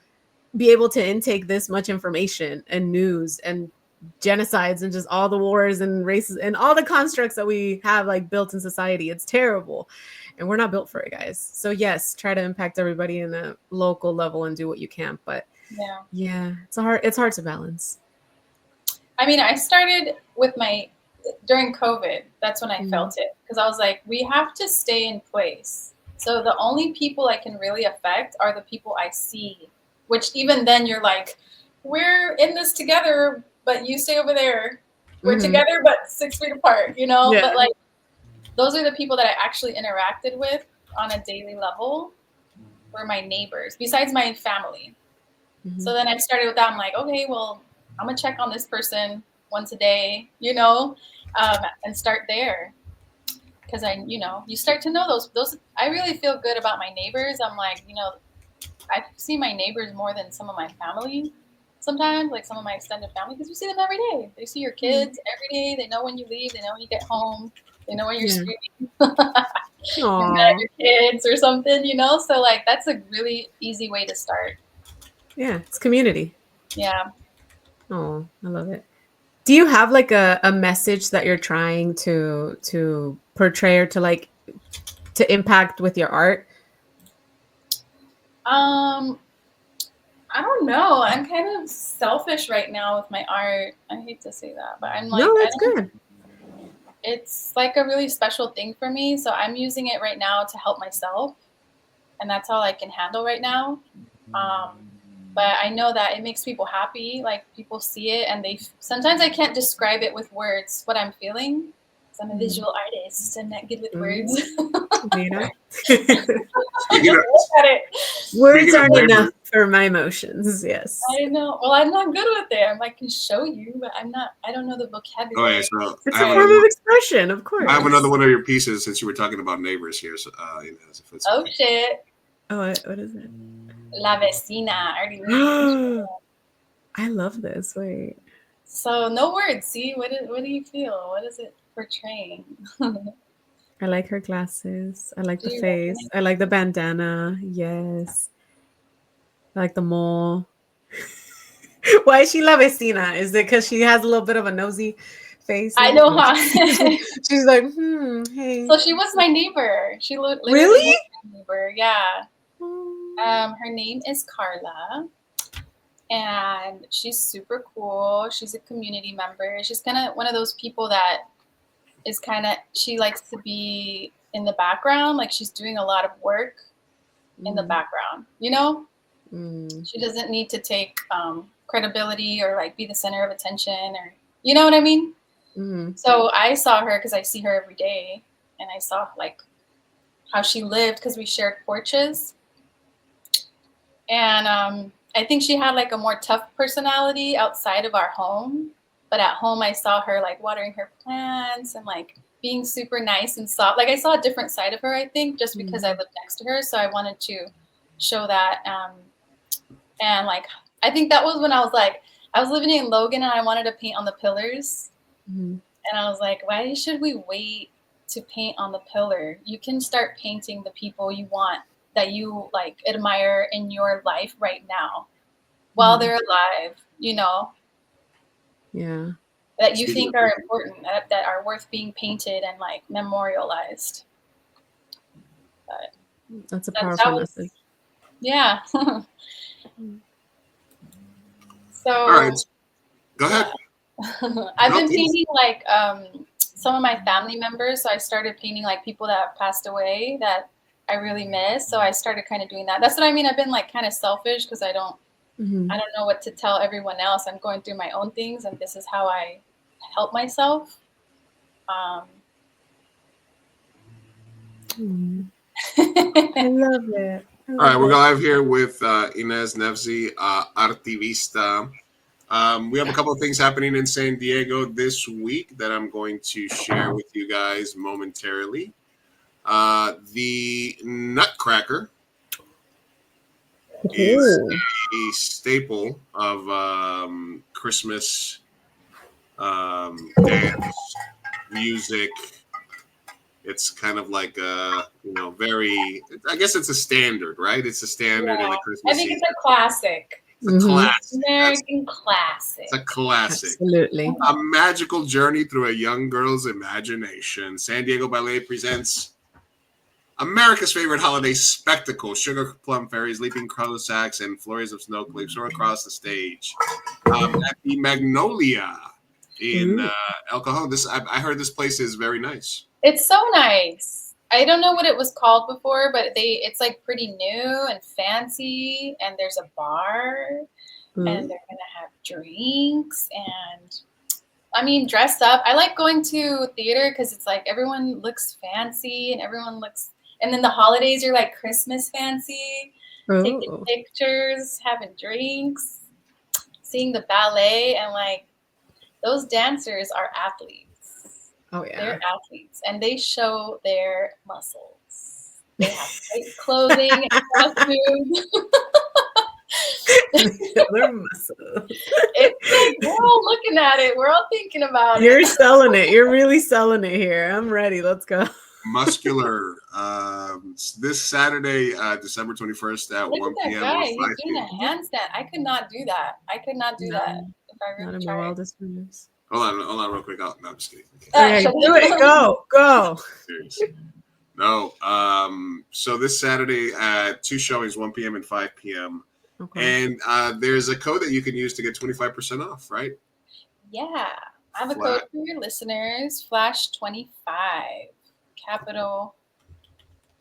be able to intake this much information and news and genocides and just all the wars and races and all the constructs that we have like built in society. It's terrible, and we're not built for it, guys. So yes, try to impact everybody in a local level and do what you can. But yeah, it's hard to balance. I mean, I started with during COVID. That's when I felt it, because I was like, we have to stay in place. So the only people I can really affect are the people I see, which even then you're like, we're in this together, but you stay over there. We're together, but 6 feet apart, Yeah. But like, those are the people that I actually interacted with on a daily level, were my neighbors, besides my family. So then I started with that. I'm like, okay, well, I'm gonna check on this person once a day, and start there. Because you start to know those. I really feel good about my neighbors. I'm like, I see my neighbors more than some of my family. Sometimes, like some of my extended family, because you see them every day. They see your kids every day. They know when you leave. They know when you get home. They know when you're screaming. You're mad at your kids or something, So like that's a really easy way to start. Yeah, it's community. Yeah. Oh, I love it. Do you have like a message that you're trying to portray or to impact with your art? I don't know. I'm kind of selfish right now with my art. I hate to say that, but I'm like, no, that's good. It's like a really special thing for me. So I'm using it right now to help myself. And that's all I can handle right now. But I know that it makes people happy. Like people see it and sometimes I can't describe it with words, what I'm feeling. I'm a visual artist. I'm not good with words. Nina? Speaking of, Look at it. Words Speaking of aren't labor- enough for my emotions. Yes. I know. Well, I'm not good with it. I can show you, but I'm not. I don't know the vocabulary. okay, so It's I a have, form another, of expression, of course. I have another one of your pieces since you were talking about neighbors here. So, Inez, if it's Oh okay. shit! Oh, what is it? La vecina. I already knew. I love this. Wait. So no words. See, what do you feel? What is it portraying? I like her glasses. I like Do the you face. recognize- I like the bandana. Yes. I like the mole. Why is she La Vecina? Is it because she has a little bit of a nosy face? I know, huh? She's like, hey. So she was my neighbor. She literally Really? was my neighbor. Yeah. Her name is Carla, and she's super cool. She's a community member. She's kind of one of those people that is she likes to be in the background, like she's doing a lot of work in the background, you know? She doesn't need to take credibility or like be the center of attention, or you know what I mean? So I saw her because I see her every day, and I saw like how she lived because we shared porches. And I think she had like a more tough personality outside of our home. But at home, I saw her like watering her plants and like being super nice and soft. Like I saw a different side of her, I think, just because I lived next to her. So I wanted to show that. And like, I think that was when I was living in Logan and I wanted to paint on the pillars. And I was like, why should we wait to paint on the pillar? You can start painting the people you want, that you like admire in your life right now while they're alive, you know? Yeah. That you think are important, that are worth being painted and like memorialized. But That's a powerful message. Yeah. So All right, go ahead. I've been painting like some of my family members. So I started painting like people that have passed away that I really miss. So I started kind of doing that. That's what I mean. I've been like kind of selfish because I don't know what to tell everyone else. I'm going through my own things, and this is how I help myself. I love it. All right, we're live here with Ines Nefzi, Activista. We have a couple of things happening in San Diego this week that I'm going to share with you guys momentarily. The Nutcracker is a staple of Christmas dance, music. It's kind of like very. I guess it's a standard, right? It's a standard in the Christmas I think season. it's a classic. It's a classic. American classic. It's a classic. Absolutely. A magical journey through a young girl's imagination. San Diego Ballet presents America's favorite holiday spectacle. Sugar plum fairies, leaping crow sacks, and flurries of snow globes soar across the stage. At the Magnolia in El Cajon. I heard this place is very nice. It's so nice. I don't know what it was called before, but it's like pretty new and fancy, and there's a bar, and they're gonna have drinks, and I mean, dress up. I like going to theater because it's like everyone looks fancy and and then the holidays are like Christmas fancy, taking pictures, having drinks, seeing the ballet, and like those dancers are athletes. Oh yeah. They're athletes, and they show their muscles. They have great clothing and costumes. Their muscles. It's like we're all looking at it. We're all thinking about it. You're selling it. You're really selling it here. I'm ready. Let's go. Muscular. This Saturday, December 21st at Look 1 at that p.m. guy. or He's 5 doing a p.m. handstand. I could not do that. If I Not really in my tried. wildest dreams. Hold on, real quick. Oh, no, I'm just kidding. Okay, do it. Go. Seriously. No. So this Saturday at 2 showings, 1 p.m. and 5 p.m. Okay. And there's a code that you can use to get 25% off, right? Yeah. I have a code for your listeners. Flash25. Capital.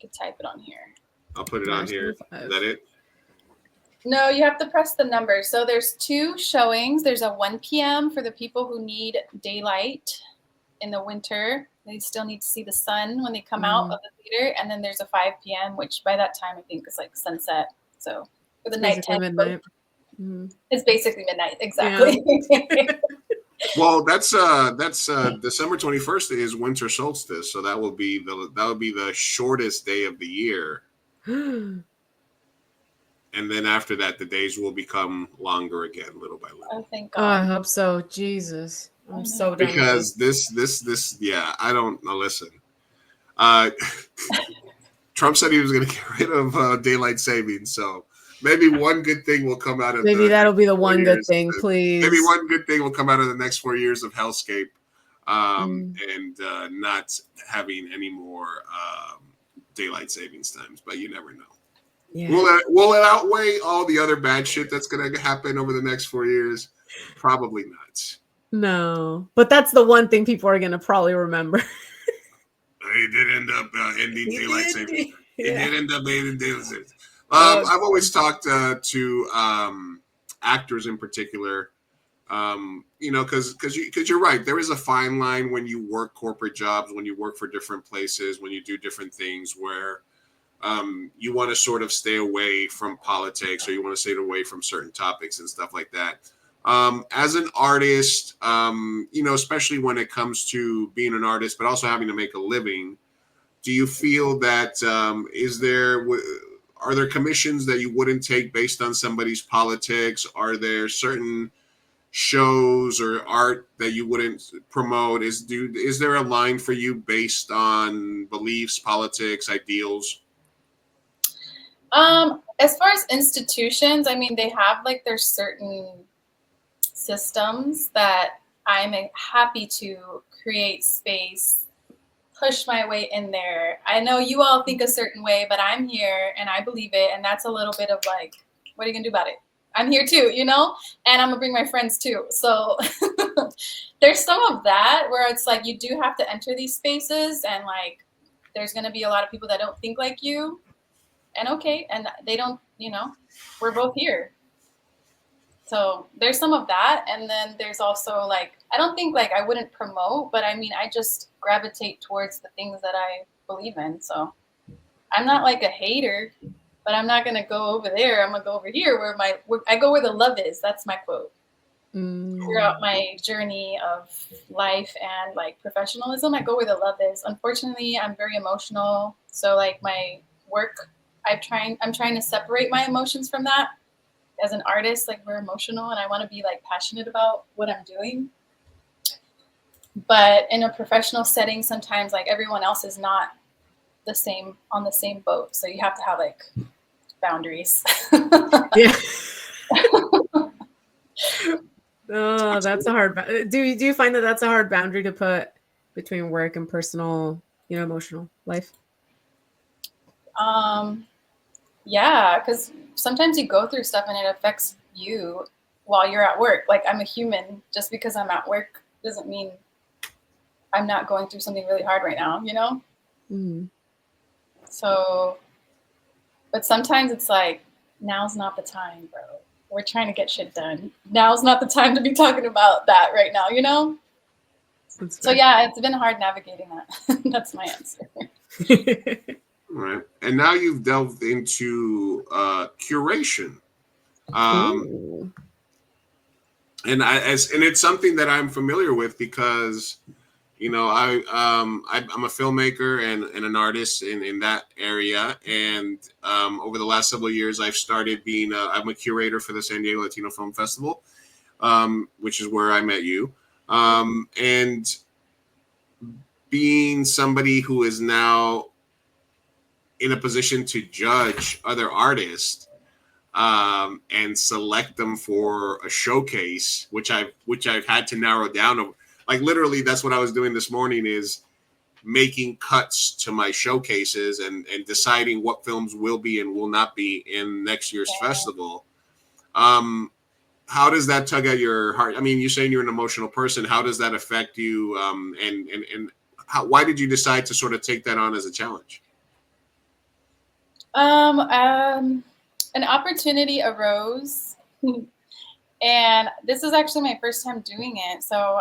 You can type it on here. I'll put it on here. Is that it? No, you have to press the number. So there's 2 showings. There's a 1 p.m. for the people who need daylight in the winter. They still need to see the sun when they come out of the theater. And then there's a 5 p.m., which by that time I think is like sunset. So for the Basically nighttime, midnight. it's basically midnight. Exactly. Yeah. Well, that's December 21st is winter solstice, so that will be the shortest day of the year. And then after that, the days will become longer again, little by little. Oh, thank Oh, I God. hope so. Jesus. I'm so done with Because this, yeah, I don't know. Listen, Trump said he was going to get rid of daylight savings, so maybe one good thing will come out of maybe that'll be the one good thing, please. Maybe one good thing will come out of the next 4 years of hellscape, and not having any more daylight savings times. But you never know. Yeah. Will it outweigh all the other bad shit that's going to happen over the next 4 years? Probably not. No, but that's the one thing people are gonna probably remember. He did end up ending daylight savings. He did end up ending daylight savings. Oh, I've always talked to actors in particular, because you're right. There is a fine line when you work corporate jobs, when you work for different places, when you do different things where you want to sort of stay away from politics or you want to stay away from certain topics and stuff like that. As an artist, especially when it comes to being an artist, but also having to make a living, do you feel that are there commissions that you wouldn't take based on somebody's politics? Are there certain shows or art that you wouldn't promote? Is there a line for you based on beliefs, politics, ideals? As far as institutions, I mean, they have like their certain systems that I'm happy to create space, push my way in there. I know you all think a certain way, but I'm here and I believe it. And that's a little bit of like, what are you gonna do about it? I'm here too, and I'm gonna bring my friends too. So there's some of that where it's like, you do have to enter these spaces and like, there's gonna be a lot of people that don't think like you, and okay. And they don't, we're both here. So there's some of that. And then there's also like, I don't think like I wouldn't promote, but I mean, I just gravitate towards the things that I believe in. So I'm not like a hater, but I'm not going to go over there. I'm going to go over here where I go where the love is. That's my quote. Throughout my journey of life and like professionalism, I go where the love is. Unfortunately, I'm very emotional. So like my work, I'm trying to separate my emotions from that. As an artist, like we're emotional and I want to be like passionate about what I'm doing. But in a professional setting, sometimes like everyone else is not on the same boat. So you have to have like boundaries. Yeah. Oh, that's a hard. Do you find that that's a hard boundary to put between work and personal, emotional life? Yeah, because sometimes you go through stuff and it affects you while you're at work. Like I'm a human. Just because I'm at work doesn't mean I'm not going through something really hard right now, Mm-hmm. So, but sometimes it's like, now's not the time, bro. We're trying to get shit done. Now's not the time to be talking about that right now, So yeah, it's been hard navigating that. That's my answer. Right. And now you've delved into curation. And it's something that I'm familiar with because, I'm a filmmaker and an artist in that area. And over the last several years, I've started I'm a curator for the San Diego Latino Film Festival, which is where I met you. And being somebody who is now in a position to judge other artists and select them for a showcase, which I've had to narrow down. Like literally, that's what I was doing this morning, is making cuts to my showcases and deciding what films will be and will not be in next year's festival. How does that tug at your heart? I mean, you're saying you're an emotional person. How does that affect you? And why did you decide to sort of take that on as a challenge? An opportunity arose And this is actually my first time doing it. So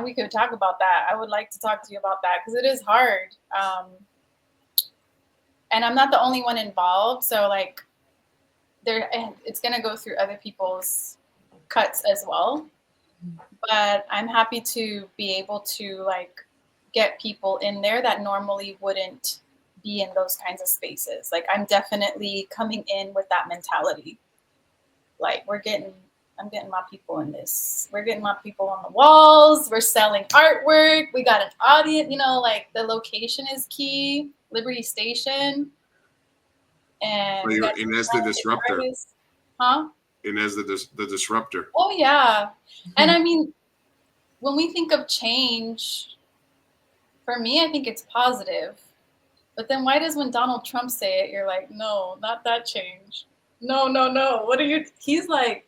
we could talk about that. I would like to talk to you about that because it is hard. And I'm not the only one involved. So like it's going to go through other people's cuts as well. But I'm happy to be able to like get people in there that normally wouldn't be in those kinds of spaces. Like I'm definitely coming in with that mentality. Like I'm getting my people in this. We're getting my people on the walls. We're selling artwork. We got an audience, like the location is key, Liberty Station. And So you're Inez the Disruptor. artists. Huh? Inez the Disruptor. Oh yeah. And I mean, when we think of change, for me, I think it's positive. But then why does when Donald Trump say it, you're like, no, not that change. No. What are you? He's like,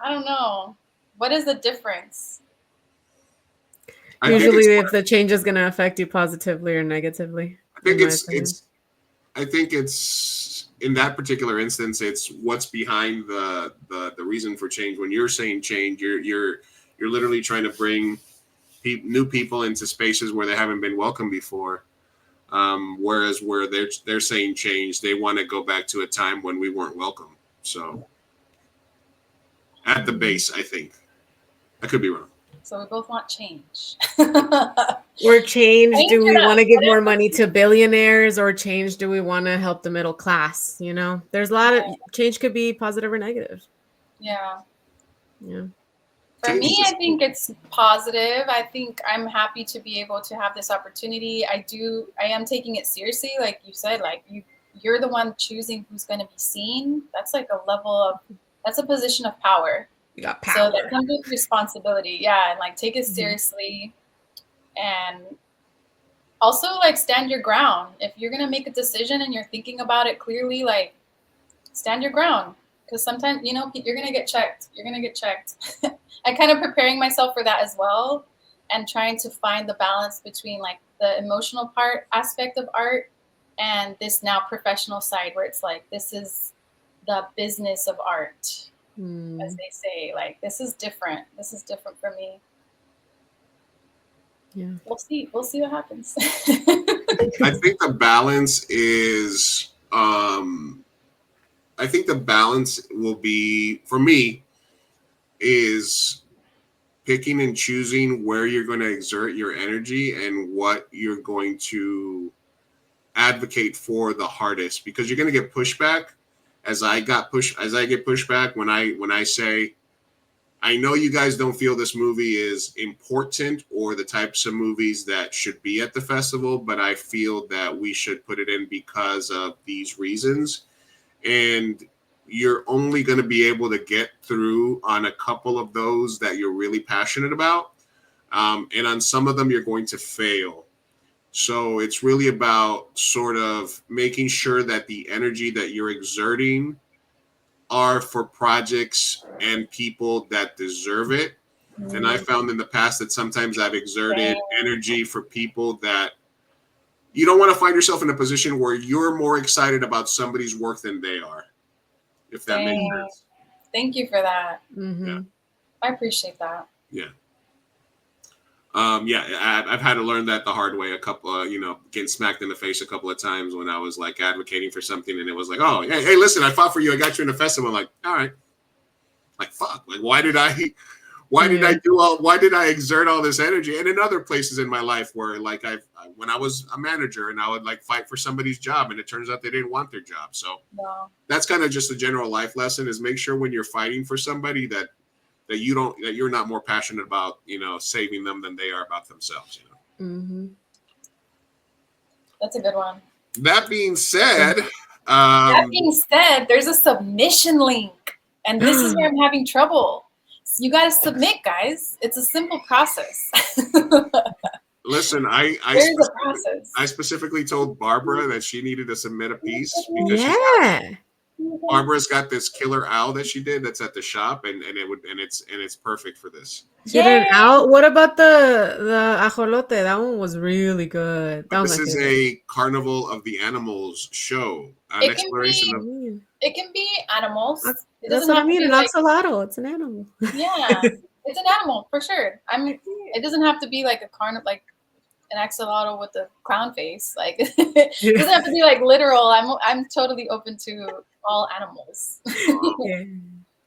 I don't know. What is the difference? Usually, if the change is going to affect you positively or negatively. I think it's in that particular instance, it's what's behind the reason for change. When you're saying change, you're literally trying to bring new people into spaces where they haven't been welcome before. Whereas where they're saying change, they want to go back to a time when we weren't welcome. So at the base, I think. I could be wrong. So we both want change. Or change, do we want to give more money to billionaires, or change, do we want to help the middle class? There's a lot of change, could be positive or negative. Yeah. Yeah. For me, I think it's positive. I think I'm happy to be able to have this opportunity. I am taking it seriously. Like you said, like you're the one choosing who's going to be seen. That's like that's a position of power. You got power. So that comes with responsibility. Yeah. And like take it seriously. And also like stand your ground. If you're going to make a decision and you're thinking about it clearly, like stand your ground. Because sometimes, you're going to get checked. You're going to get checked. I'm kind of preparing myself for that as well, and trying to find the balance between like the emotional aspect of art and this now professional side where it's like, this is the business of art, as they say. Like, this is different. This is different for me. Yeah. We'll see what happens. I think the balance is, I think the balance will be, for me, is picking and choosing where you're going to exert your energy and what you're going to advocate for the hardest, because you're going to get pushback. As I get pushback when I say, I know you guys don't feel this movie is important or the types of movies that should be at the festival, but I feel that we should put it in because of these reasons. And you're only going to be able to get through on a couple of those that you're really passionate about. And on some of them, you're going to fail. So it's really about sort of making sure that the energy that you're exerting are for projects and people that deserve it. And I found in the past that sometimes I've exerted energy for people that you don't want to find yourself in a position where you're more excited about somebody's work than they are, if that makes sense. Thank you for that. Yeah. I appreciate that. Yeah. I've had to learn that the hard way. Getting smacked in the face a couple of times when I was like advocating for something, and it was like, oh, hey, listen, I fought for you. I got you in a festival. I'm like, all right. Like, fuck. Like, why did I exert all this energy? And in other places in my life where like when I was a manager and I would like fight for somebody's job, and it turns out they didn't want their job. So that's kind of just a general life lesson, is make sure when you're fighting for somebody that you're not more passionate about, saving them than they are about themselves. That's a good one. That being said, there's a submission link, and this is where I'm having trouble. You got to submit, guys. It's a simple process. Listen, I specifically told Barbara that she needed to submit a piece because Barbara's got this killer owl that she did that's at the shop, and it's perfect for this. Killer owl? What about the ajolote? That one was really good. This is a Carnival of the Animals show, an exploration of It can be animals. It That's doesn't what I have to mean. be An like, axolotl. It's an animal. yeah, it's an animal for sure. I mean, it doesn't have to be like like an axolotl with a clown face. Like it doesn't have to be like literal. I'm totally open to all animals. Yeah.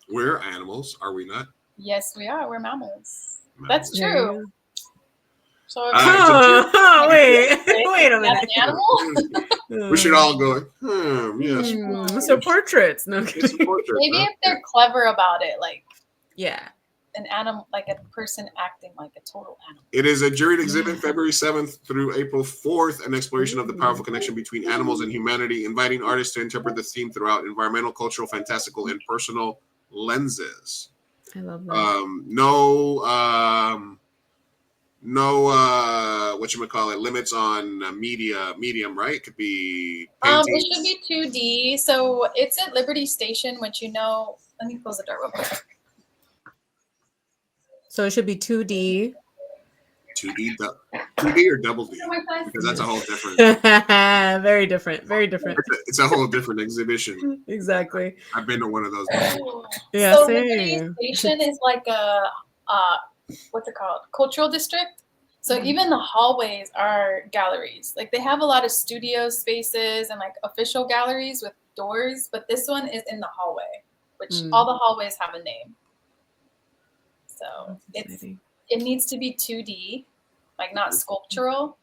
We're animals, are we not? Yes, we are. We're mammals. That's There true. you So if Oh, wait. you're Wait a not minute. an animal, We should all go, yes. So portraits. No. It's a portrait, maybe huh? if they're clever about it, like Yeah. an animal, like a person acting like a total animal. It is a juried exhibit February 7th through April 4th, an exploration of the powerful connection between animals and humanity, inviting artists to interpret the theme throughout environmental, cultural, fantastical, and personal lenses. I love that. No whatchamacallit, limits on medium, right? It could be It paintings. should be 2D. So it's at Liberty Station, which let me close the door real quick. So it should be 2D. 2D or double D? Because that's a whole different. Very different. Very different. It's a whole different exhibition. Exactly. I've been to one of those before. Yeah, So same. Liberty Station is like a what's it called? Cultural district. So even the hallways are galleries. Like they have a lot of studio spaces and like official galleries with doors, but this one is in the hallway, which all the hallways have a name. So it needs to be 2D, like not sculptural.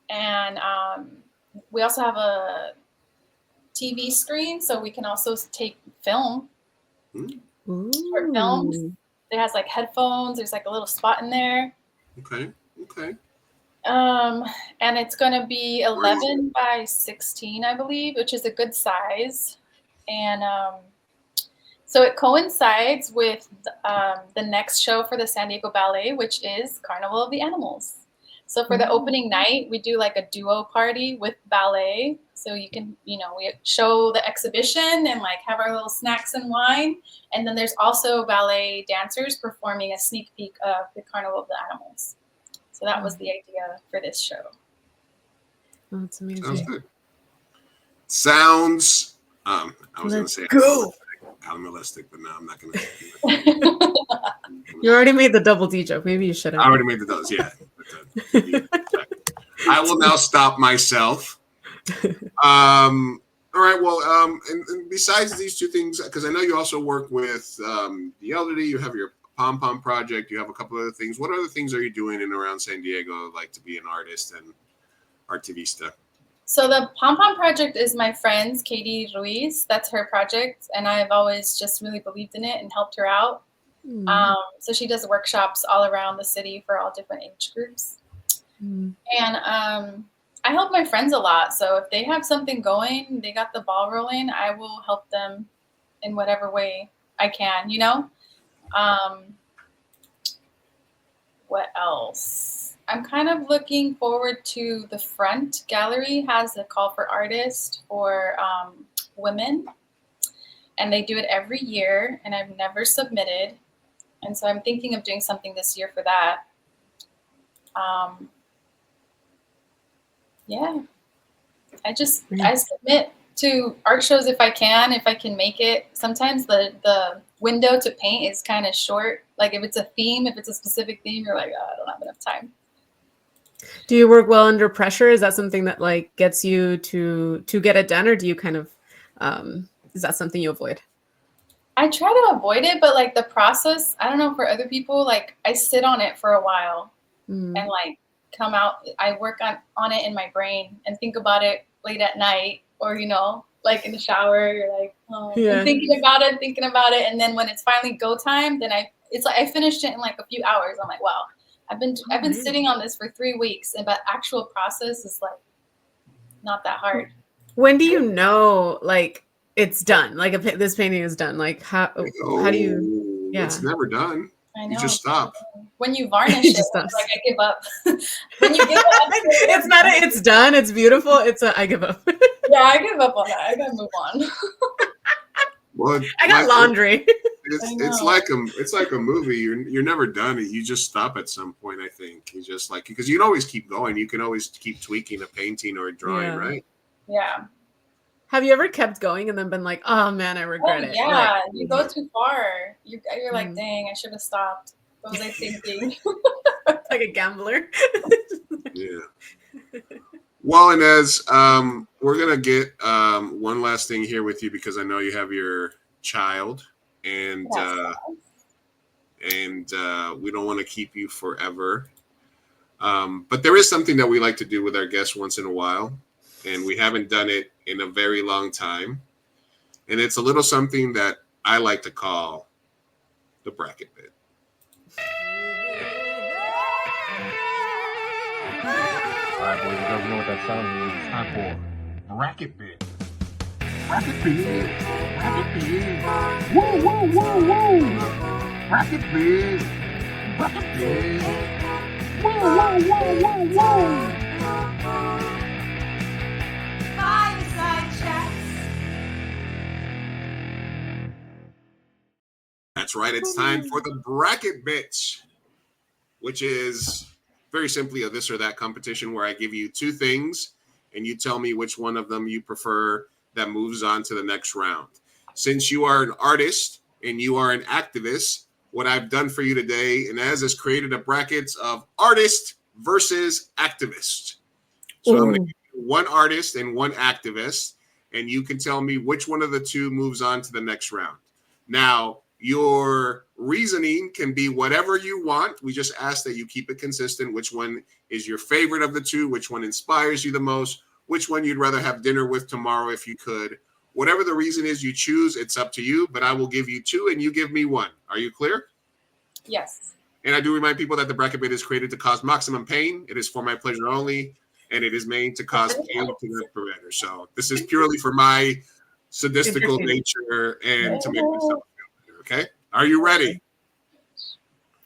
And we also have a TV screen, so we can also take film. For films, it has like headphones. There's like a little spot in there. Okay. And it's going to be 11 by 16, I believe, which is a good size. And so it coincides with the next show for the San Diego Ballet, which is Carnival of the Animals. So for the opening night, we do like a duo party with ballet. So you can, we show the exhibition and like have our little snacks and wine. And then there's also ballet dancers performing a sneak peek of the Carnival of the Animals. So that was the idea for this show. Oh, that's amazing. Sounds good. Sounds, I was going to say animalistic, but no, I'm not going to say You already made the double D joke. Maybe you shouldn't. I already made the dose, yeah. I will now stop myself. All right, well, and besides these two things, because I know you also work with the elderly, you have your Pom Pom project, you have a couple other things. What other things are you doing in around San Diego, like to be an artist and artivista? So the Pom Pom project is my friend's, Katie Ruiz. That's her project, and I've always just really believed in it and helped her out. So she does workshops all around the city for all different age groups. And I help my friends a lot. So if they have something going, they got the ball rolling, I will help them in whatever way I can, What else? I'm kind of looking forward to the Front Gallery has a call for artists for women. And they do it every year, and I've never submitted. And so I'm thinking of doing something this year for that. Yeah, I submit to art shows if I can make it. Sometimes the window to paint is kind of short. Like if it's a specific theme, you're like, oh, I don't have enough time. Do you work well under pressure? Is that something that like gets you to get it done, or do you kind of is that something you avoid? I try to avoid it, but like the process, I don't know, for other people, like I sit on it for a while and like come out. I work on it in my brain and think about it late at night, or like in the shower, you're like, I'm thinking about it, and then when it's finally go time, then it's like I finished it in like a few hours. I'm like, wow, I've been sitting on this for 3 weeks, but actual process is like not that hard. When do you know like it's done? Like this painting is done. Like how do you? Yeah, it's never done. I know. You just stop. When you varnish it, it's like I give up. When you give up, it's not it's done. It's beautiful. I give up. Yeah, I give up on that. I gotta move on. Well, I got laundry. It's like a movie. You're never done. You just stop at some point. I think you just like because you can always keep going. You can always keep tweaking a painting or a drawing, right? Yeah. Have you ever kept going and then been like, oh man, I regret it? Yeah, Like, you go too far. You're like, Mhm. dang, I should have stopped. What was I thinking? like a gambler. Yeah. Well, Inez, we're gonna get one last thing here with you because I know you have your child, and we don't want to keep you forever. But there is something that we like to do with our guests once in a while, and we haven't done it in a very long time. And it's a little something that I like to call the bracket bit. All right, boys, you guys know what that sound means. It's time for bracket bit. Bracket bit. Bracket bit. Woo, woo, woo, woo. Bracket bit. Bracket bit. Woo, woo, woo, woo, woo. Fireside chats. That's right. It's time for the bracket bit, which is very simply a this or that competition where I give you two things and you tell me which one of them you prefer that moves on to the next round. Since you are an artist and you are an activist, what I've done for you today, Inez, has created a bracket of artist versus activist. So I'm going to give you one artist and one activist, and you can tell me which one of the two moves on to the next round. Now, your reasoning can be whatever you want. We just ask that you keep it consistent. Which one is your favorite of the two? Which one inspires you the most? Which one you'd rather have dinner with tomorrow if you could? Whatever the reason is you choose, it's up to you, but I will give you two and you give me one. Are you clear? Yes. And I do remind people that the bracket bit is created to cause maximum pain. It is for my pleasure only, and it is made to cause pain to the preventer. So this is purely for my sadistical nature and to make myself feel better, okay? Are you ready?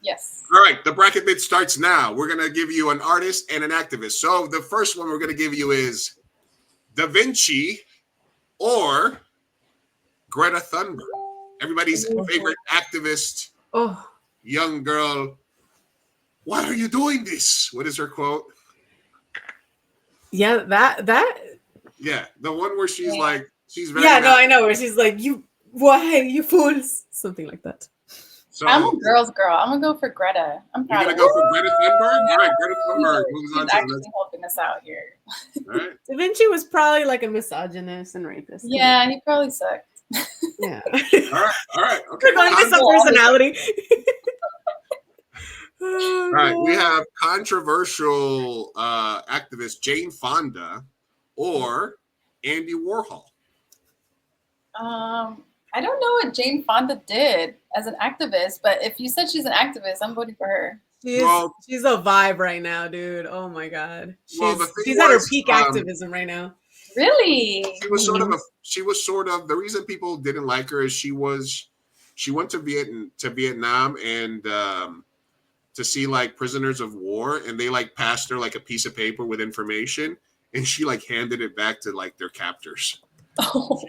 Yes. All right, the bracket bit starts now. We're going to give you an artist and an activist. So the first one we're going to give you is Da Vinci or Greta Thunberg. Everybody's favorite activist, young girl. Why are you doing this? What is her quote? Yeah, that. Yeah, the one where she's like, she's very. Yeah, no, I know where she's like, why, you fools? Something like that. So, I'm a girl's girl. I'm gonna go for Greta. I'm proud. You're gonna go for Greta Thunberg? All right, Greta Thunberg moves on She's to the actually next. helping us out here. All right. Da Vinci was probably like a misogynist and rapist. Yeah, he probably sucked. Yeah. All right. Okay. We're going based on personality. All right, we have controversial activist Jane Fonda or Andy Warhol. I don't know what Jane Fonda did as an activist, but if you said she's an activist, I'm voting for her. She's a vibe right now, dude. Oh my god. She's at her peak activism right now. Really? She was sort of the reason people didn't like her is she went to Vietnam and to see like prisoners of war, and they like passed her like a piece of paper with information, and she like handed it back to like their captors. Oh.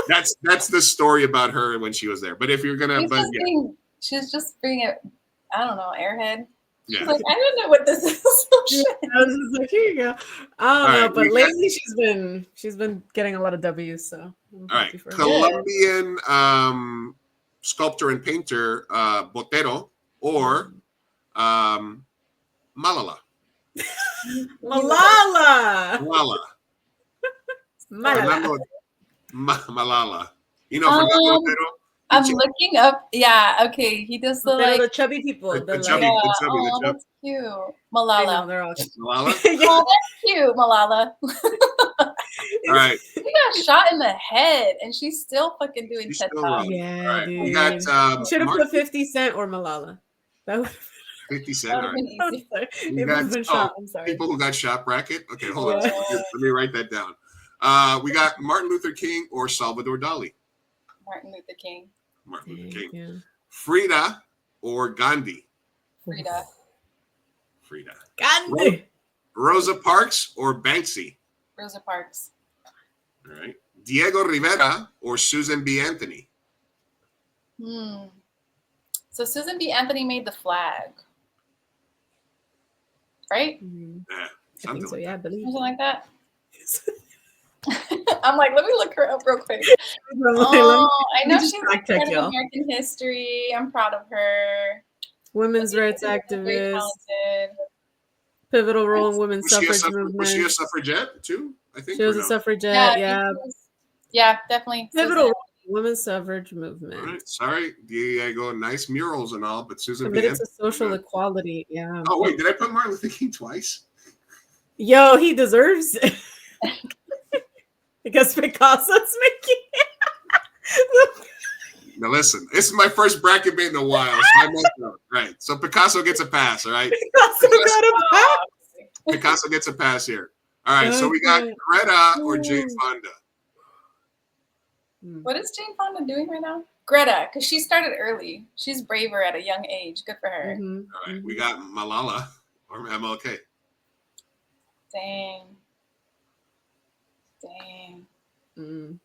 That's the story about her when she was there. But if you're gonna, she's just being a, I don't know, airhead. Yeah. She's like, I don't know what this is. I was just like, here you go. I don't know, but lately she's been getting a lot of W's. So all right, Colombian sculptor and painter Botero or Malala. Malala. You know Fernando Botero? I'm looking up. Yeah, okay. He does the chubby people. The chubby. That's cute. Malala. They're all Malala? Oh, that's cute, Malala. All right. She got shot in the head, and she's still fucking doing TED Talks. Yeah, right. dude. We got, should have put 50 Cent or Malala. That would 50 Cent. All right. It would have been shot. I'm sorry. People who got shot bracket. Okay, hold on. Let me write that down. We got Martin Luther King or Salvador Dali. Martin Luther King. Martin Luther King. Yeah. Frida or Gandhi. Frida. Gandhi. Rosa Parks or Banksy. Rosa Parks. All right. Diego Rivera or Susan B. Anthony. So Susan B. Anthony made the flag, right? Yeah, I think so. Yeah, I believe something like that. I'm like, let me look her up real quick. Oh, I know she's part of American history. I'm proud of her. Women's rights Very activist. talented. Pivotal role in women's Was she a suffrage movement. Was she a suffragette too? I think She was or a no? suffragette. Yeah, I Yeah. think she was- yeah, definitely. Pivotal Susan. women's suffrage movement. All right, sorry, Diego, nice murals and all, but Susan B. Committed to social equality. Yeah. Oh wait, did I put Martin Luther King twice? Yo, he deserves it. Because Picasso's making it. Now listen, this is my first bracket bit in a while, so I messed up. Right, so Picasso gets a pass. All right, Picasso gets a pass here. All right, so we got Greta or Jane Fonda. What is Jane Fonda doing right now? Greta, because she started early. She's braver at a young age. Good for her. All right, we got Malala or MLK. Dang. Dang. Ding,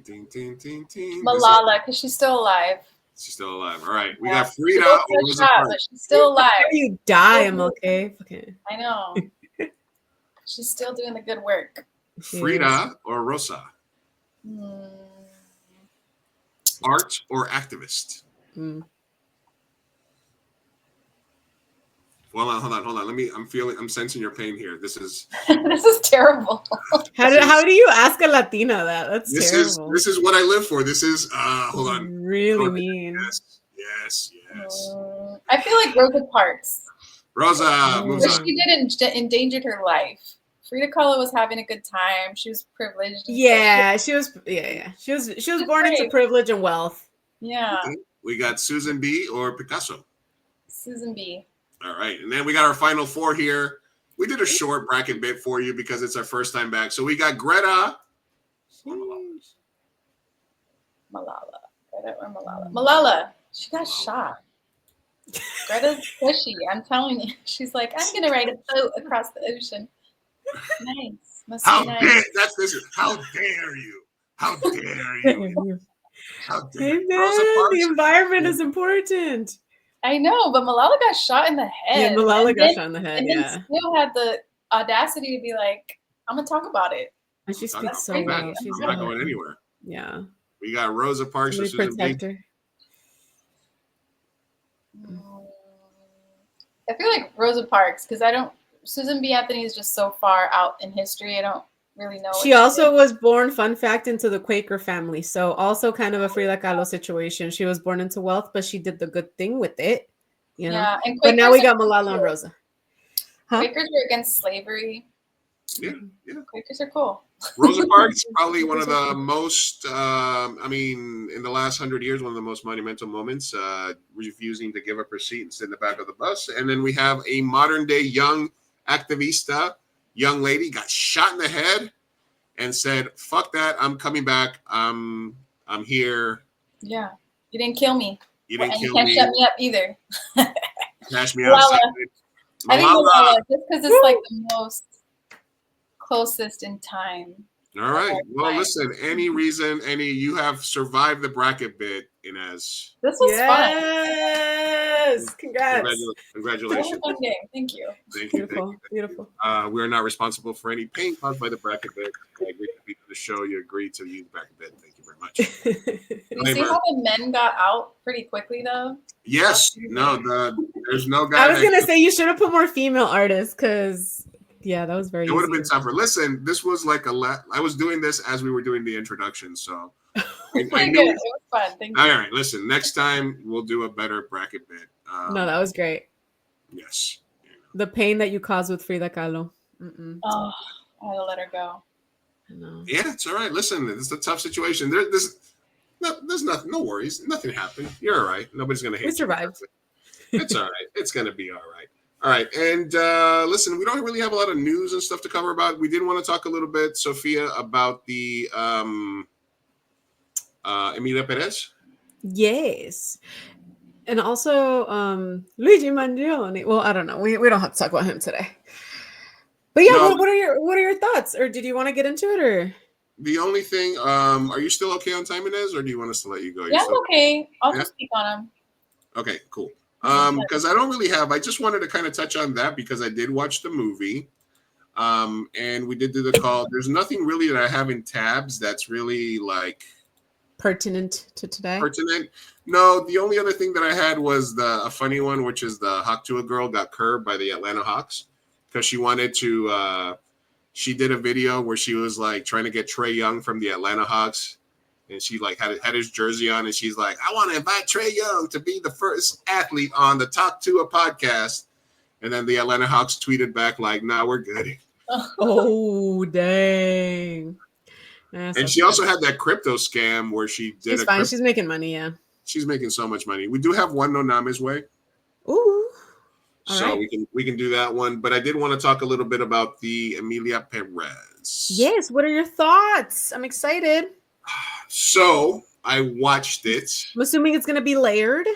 ding, ding, ding, ding. Malala, because she's still alive. She's still alive. All right, we Yeah. got Frida She goes or for a Rosa shot, Parks. but she's still alive. You die, MLK. Okay. I know. She's still doing the good work. Frida or Rosa. Art or activist. Hold on. I'm sensing your pain here. This is This is terrible. How do you ask a Latina that? That's terrible. This is what I live for. This is hold on. Really mean. Yes. I feel like Rosa Parks. Rosa moves But on. she did endangered her life. Frida Kahlo was having a good time. She was privileged. Yeah, she was. Yeah. She was born into privilege and wealth. Yeah. We got Susan B. or Picasso. Susan B. All right, and then we got our final four here. We did a short bracket bit for you because it's our first time back. So we got Greta. Malala. Greta or Malala? Malala. She got shot. Greta's pushy. I'm telling you. She's like, I'm gonna ride a boat across the ocean. Nice. Must How be nice. dare How dare you? How dare you? How dare Hey you? man, Rosa Parks. the environment is important. I know, but Malala got shot in the head. Yeah, Malala and got then- shot in the head. And Yeah, then still had the audacity to be like, I'm gonna talk about it. and she speaks so crazy. well. She's I'm not going anywhere. Yeah, We got Rosa Parks or somebody Susan protect B. her. I feel like Rosa Parks because Susan B. Anthony is just so far out in history. I don't really know. She also was born, fun fact, into the Quaker family. So also kind of a Frida Kahlo situation. She was born into wealth, but she did the good thing with it. You know. Yeah, and But now we Quakers got Malala and Rosa. Quakers were against slavery. Yeah. Quakers are cool. Rosa Parks, probably one of the most, in the last 100 years, one of the most monumental moments, refusing to give up her seat and sit in the back of the bus. And then we have a modern day young activista, young lady, got shot in the head and said, fuck that, I'm coming back. I'm here. Yeah. You didn't kill me. You didn't and kill you can't me. shut me up either. Cash me out. I think Malala, just because it's like the most closest in time. All right. Well, listen, you have survived the bracket bit, Inez. This was Yes! Congrats. fun. Congratulations. It was a fun game. Thank you. Thank you. Beautiful. Beautiful. We are not responsible for any pain caused by the bracket bit. I agreed to be on the show. You agreed to use the bracket bit. Thank you very much. You see how the men got out pretty quickly, though? Yes. No, there's no guy. I was going to say you should have put more female artists because, yeah, that was very It would have easy. been tougher. Listen, this was like I was doing this as we were doing the introduction, so I Pretty knew. good. It was fun. Thank you. All right, listen. Next time we'll do a better bracket bit. No, that was great. Yes. The pain that you caused with Frida Kahlo. Oh, I had to let her go. I know. Yeah, it's all right. Listen, it's a tough situation. There's nothing. No worries. Nothing happened. You're all right. Nobody's gonna hate We you. survived. It's all right. It's gonna be all right. All right. And listen, we don't really have a lot of news and stuff to cover about. We did want to talk a little bit, Sophia, about the Emilia Perez. Yes. And also Luigi Mangione. Well, I don't know. We don't have to talk about him today. But yeah, No. what are your thoughts? Or did you want to get into it or The only thing, are you still okay on time, Inez, or do you want us to let you go? Yeah, I'm okay. I'll Yeah? just speak on him. Okay, cool. Because I don't really have. I just wanted to kind of touch on that because I did watch the movie. And we did do the call. There's nothing really that I have in tabs that's really like pertinent to today. Pertinent. No, the only other thing that I had was a funny one, which is the Hawktua girl got curbed by the Atlanta Hawks because she wanted to. She did a video where she was like trying to get Trae Young from the Atlanta Hawks, and she like had his jersey on, and she's like, "I want to invite Trae Young to be the first athlete on the Talk to a podcast." And then the Atlanta Hawks tweeted back like, "Nah, we're good." Oh, dang. And she also had that crypto scam where she did. She's fine. She's making money. Yeah. She's making so much money. We do have one No Name's Way. Ooh. So we can do that one. But I did want to talk a little bit about the Emilia Perez. Yes. What are your thoughts? I'm excited. So I watched it. I'm assuming it's going to be layered.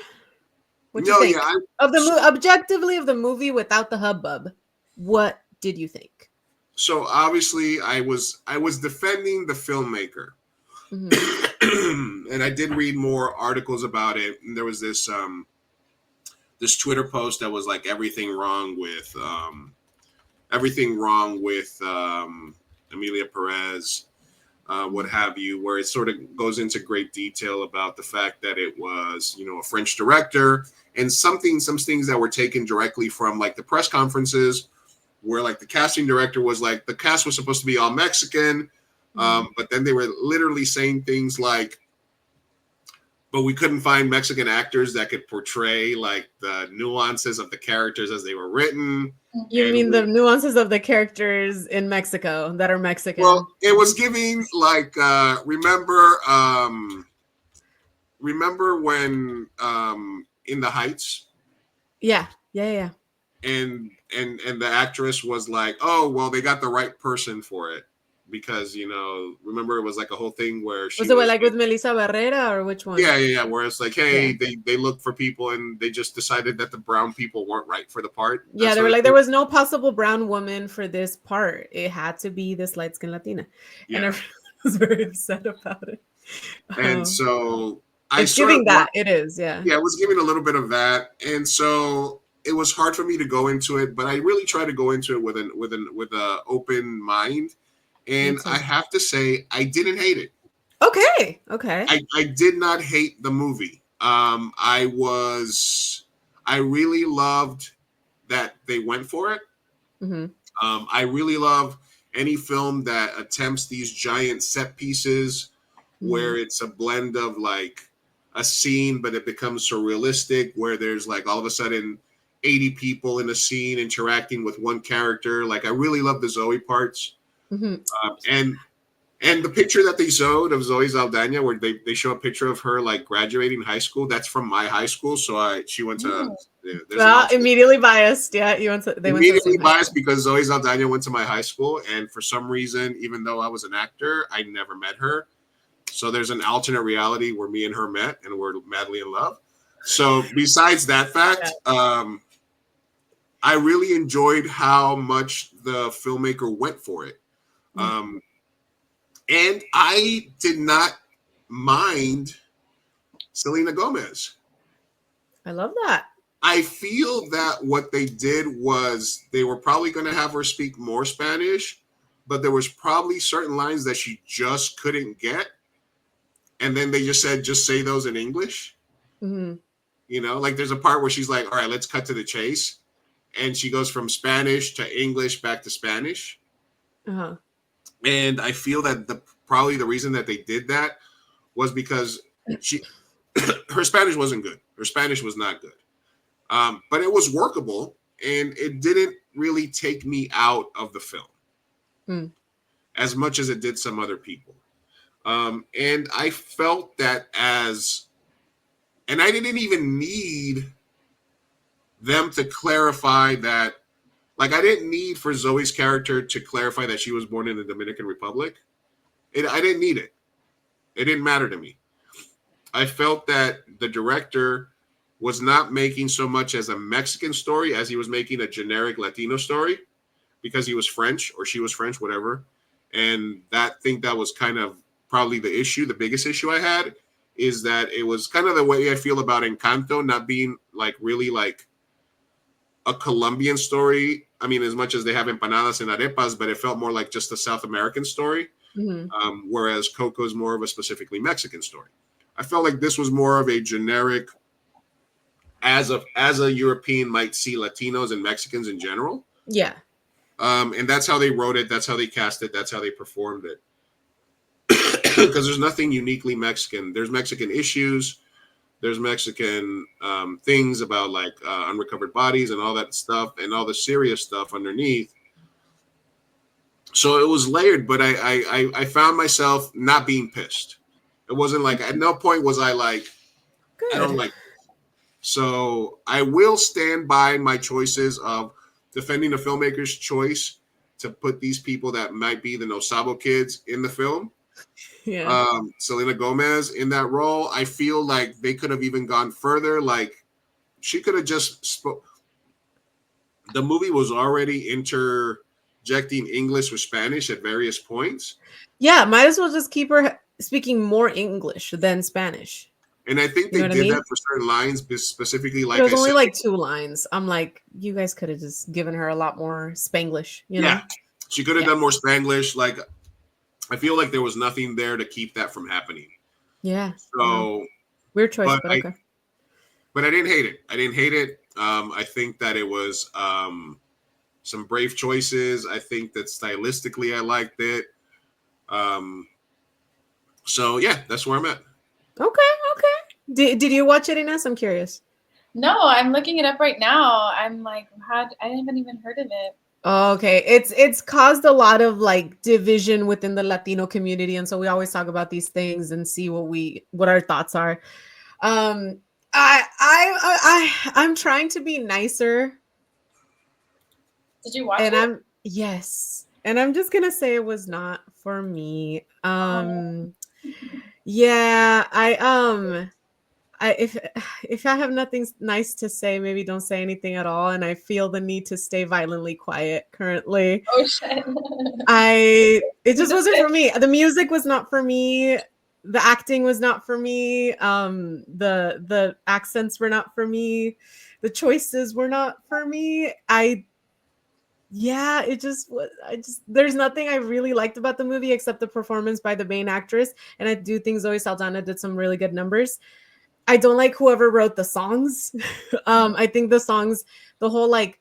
What No, you think? yeah. Of the objectively of the movie without the hubbub, what did you think? So obviously I was defending the filmmaker. Mm-hmm. And I did read more articles about it. And there was this this Twitter post that was like everything wrong with Emilia Perez, what have you, where it sort of goes into great detail about the fact that it was, a French director and some things that were taken directly from like the press conferences where like the casting director was like, the cast was supposed to be all Mexican. But then they were literally saying things like, but we couldn't find Mexican actors that could portray like the nuances of the characters as they were written. You mean the nuances of the characters in Mexico that are Mexican? Well, it was giving like remember when In the Heights? Yeah. And the actress was like, oh, well, they got the right person for it. Because, remember it was like a whole thing where she was it like with Melissa Barrera or which one? Yeah. Where it's like, hey, they look for people and they just decided that the brown people weren't right for the part. Yeah, they were like, there was no possible brown woman for this part. It had to be this light skinned Latina. Yeah. And everyone was very upset about it. And so it's giving that. It is, yeah. Yeah, it was giving a little bit of that. And so it was hard for me to go into it, but I really tried to go into it with an open mind. And I have to say, I didn't hate it. Okay. I did not hate the movie. I really loved that they went for it. Mm-hmm. I really love any film that attempts these giant set pieces where it's a blend of like a scene, but it becomes surrealistic, where there's like all of a sudden 80 people in a scene interacting with one character. Like I really love the Zoe parts. Mm-hmm. And the picture that they showed of Zoe Saldana, where they show a picture of her like graduating high school, that's from my high school. So she went to immediately biased. Yeah, immediately biased because Zoe Saldana went to my high school, and for some reason, even though I was an actor, I never met her. So there's an alternate reality where me and her met, and we're madly in love. So besides that fact, I really enjoyed how much the filmmaker went for it. And I did not mind Selena Gomez. I love that. I feel that what they did was they were probably going to have her speak more Spanish, but there was probably certain lines that she just couldn't get. And then they just said, just say those in English. Mm-hmm. Like there's a part where she's like, all right, let's cut to the chase. And she goes from Spanish to English back to Spanish. Uh-huh. And I feel that probably the reason that they did that was because her Spanish wasn't good. Her Spanish was not good. But it was workable, and it didn't really take me out of the film as much as it did some other people. And I felt that and I didn't even need them to clarify that. Like, I didn't need for Zoe's character to clarify that she was born in the Dominican Republic. I didn't need it. It didn't matter to me. I felt that the director was not making so much as a Mexican story as he was making a generic Latino story, because he was French, or she was French, whatever. And I think that was kind of probably the biggest issue I had, is that it was kind of the way I feel about Encanto not being like really like a Colombian story. I mean, as much as they have empanadas and arepas, but it felt more like just a South American story. Whereas Coco is more of a specifically Mexican story. I felt like this was more of a generic, as a European might see Latinos and Mexicans in general. Yeah. And that's how they wrote it. That's how they cast it. That's how they performed it. Because there's nothing uniquely Mexican. There's Mexican issues. There's Mexican things about like unrecovered bodies and all that stuff and all the serious stuff underneath. So it was layered, but I found myself not being pissed. It wasn't like, at no point was I like, Good. I don't like this. So I will stand by my choices of defending the filmmaker's choice to put these people that might be the No Sabo kids in the film. Yeah. Selena Gomez in that role. I feel like they could have even gone further. Like she could have just the movie was already interjecting English with Spanish at various points. Yeah, might as well just keep her speaking more English than Spanish. And I think they did that for certain lines, specifically like it was I only said, like 2 lines. I'm like, you guys could have just given her a lot more Spanglish, you know? She could have done more Spanglish. Like I feel like there was nothing there to keep that from happening. Yeah. So weird choice, but okay. But I didn't hate it. I think that it was some brave choices. I think that stylistically I liked it. So yeah, that's where I'm at. Okay. Did you watch it, Ines? I'm curious. No, I'm looking it up right now. I'm like, I haven't even heard of it. Okay, it's caused a lot of like division within the Latino community, and so we always talk about these things and see what our thoughts are. I'm trying to be nicer. Did you watch it? And I'm just gonna say it was not for me. Yeah, if I have nothing nice to say, maybe don't say anything at all. And I feel the need to stay violently quiet currently. Oh shit. It just wasn't for me. The music was not for me. The acting was not for me. The accents were not for me. The choices were not for me. There's nothing I really liked about the movie except the performance by the main actress. And I do think Zoe Saldana did some really good numbers. I don't like whoever wrote the songs. I think the songs, the whole I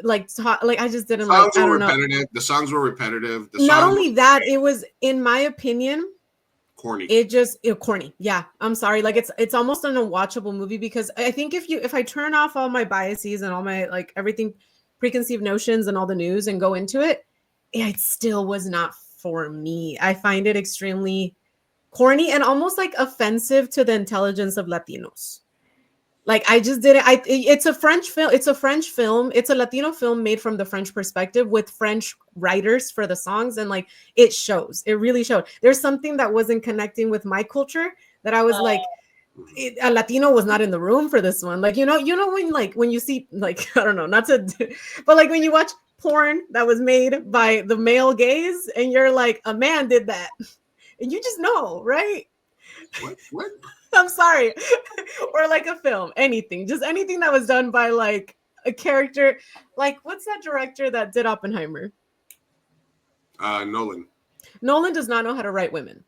just didn't like. I don't know. The songs were repetitive. Not only that, it was, in my opinion, corny. Corny. Yeah, I'm sorry. Like it's almost an unwatchable movie because I think if I turn off all my biases and all my like everything, preconceived notions and all the news and go into it, it still was not for me. I find it extremely corny and almost like offensive to the intelligence of Latinos. Like I just didn't. It's a French film. It's a Latino film made from the French perspective with French writers for the songs, and like it shows. It really showed. There's something that wasn't connecting with my culture that I was like, a Latino was not in the room for this one. Like you know when you see like I don't know, not to, but like when you watch porn that was made by the male gaze, and you're like, a man did that. And you just know, right? What? I'm sorry. Or like a film, anything that was done by like a character. Like, what's that director that did Oppenheimer? Nolan. Nolan does not know how to write women.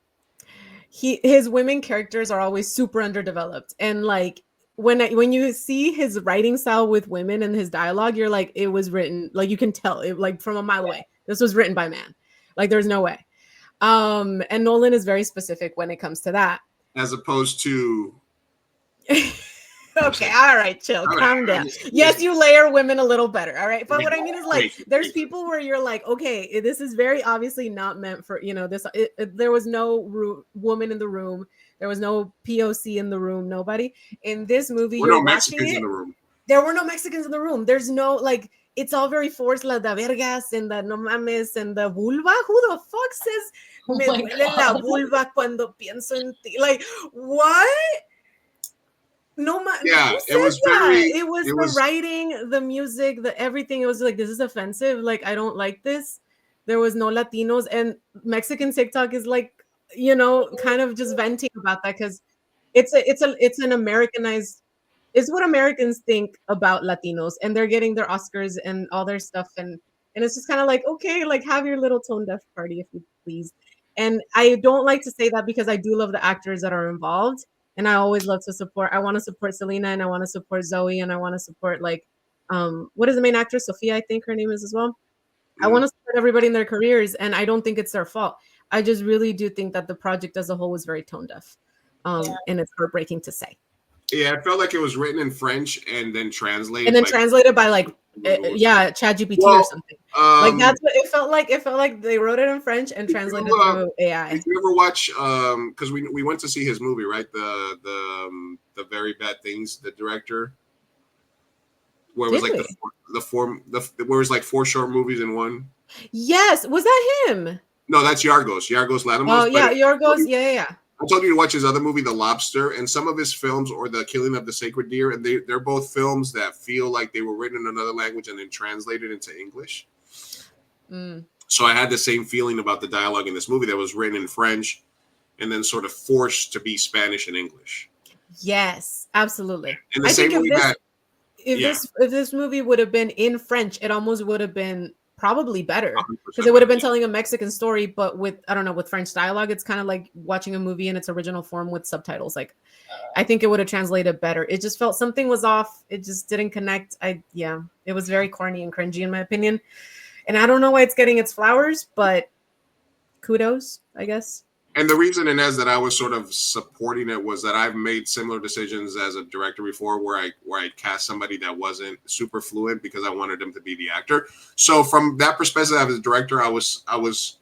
His women characters are always super underdeveloped. And like when you see his writing style with women and his dialogue, you're like, it was written, like you can tell it like from a mile away. This was written by man. Like there's no way. And Nolan is very specific when it comes to that. As opposed to okay, all right, chill, calm down. Yes, you layer women a little better, all right. But what I mean is like there's people where you're like, okay, this is very obviously not meant for, this. There was no woman in the room. There was no POC in the room. Nobody in this movie. There were no Mexicans in the room. There were no Mexicans in the room. There's no like. It's all very forced, la de vergas and the no mames and the vulva. Who the fuck says me duele la vulva cuando pienso en ti? Like, what? No, yeah, it was the writing, the music, the everything. It was like, this is offensive. Like, I don't like this. There was no Latinos, and Mexican TikTok is like, kind of just venting about that because it's an Americanized. is what Americans think about Latinos, and they're getting their Oscars and all their stuff, and it's just kind of like, okay, like have your little tone deaf party if you please. And I don't like to say that because I do love the actors that are involved, and I always love to support. I want to support Selena, and I want to support Zoe, and I want to support like what is the main actress? Sophia, I think her name is as well. I want to support everybody in their careers, and I don't think it's their fault. I just really do think that the project as a whole was very tone deaf, and it's heartbreaking to say. Yeah, it felt like it was written in French and then translated. And then translated by like, ChatGPT or something. Like that's what it felt like. It felt like they wrote it in French and translated it through AI. Did you ever watch? Because we went to see his movie, right? The Very Bad Things, the director, where it was like where it was like 4 short movies in one. Yes, was that him? No, that's Yorgos Lanthimos. Oh yeah, Yorgos. Yeah. I told you to watch his other movie, The Lobster, and some of his films, or The Killing of the Sacred Deer, and they're both films that feel like they were written in another language and then translated into English. So I had the same feeling about the dialogue in this movie that was written in French and then sort of forced to be Spanish and English. Yes, absolutely. In the same way if this movie would have been in French, it almost would have been probably better, because it would have been telling a Mexican story, but with, I don't know, with French dialogue. It's kind of like watching a movie in its original form with subtitles. Like, I think it would have translated better. It just felt something was off. It just didn't connect. It was very corny and cringy in my opinion. And I don't know why it's getting its flowers, but kudos, I guess. And the reason, Inez, that I was sort of supporting it was that I've made similar decisions as a director before, where I cast somebody that wasn't super fluent because I wanted them to be the actor. So from that perspective, as a director, I was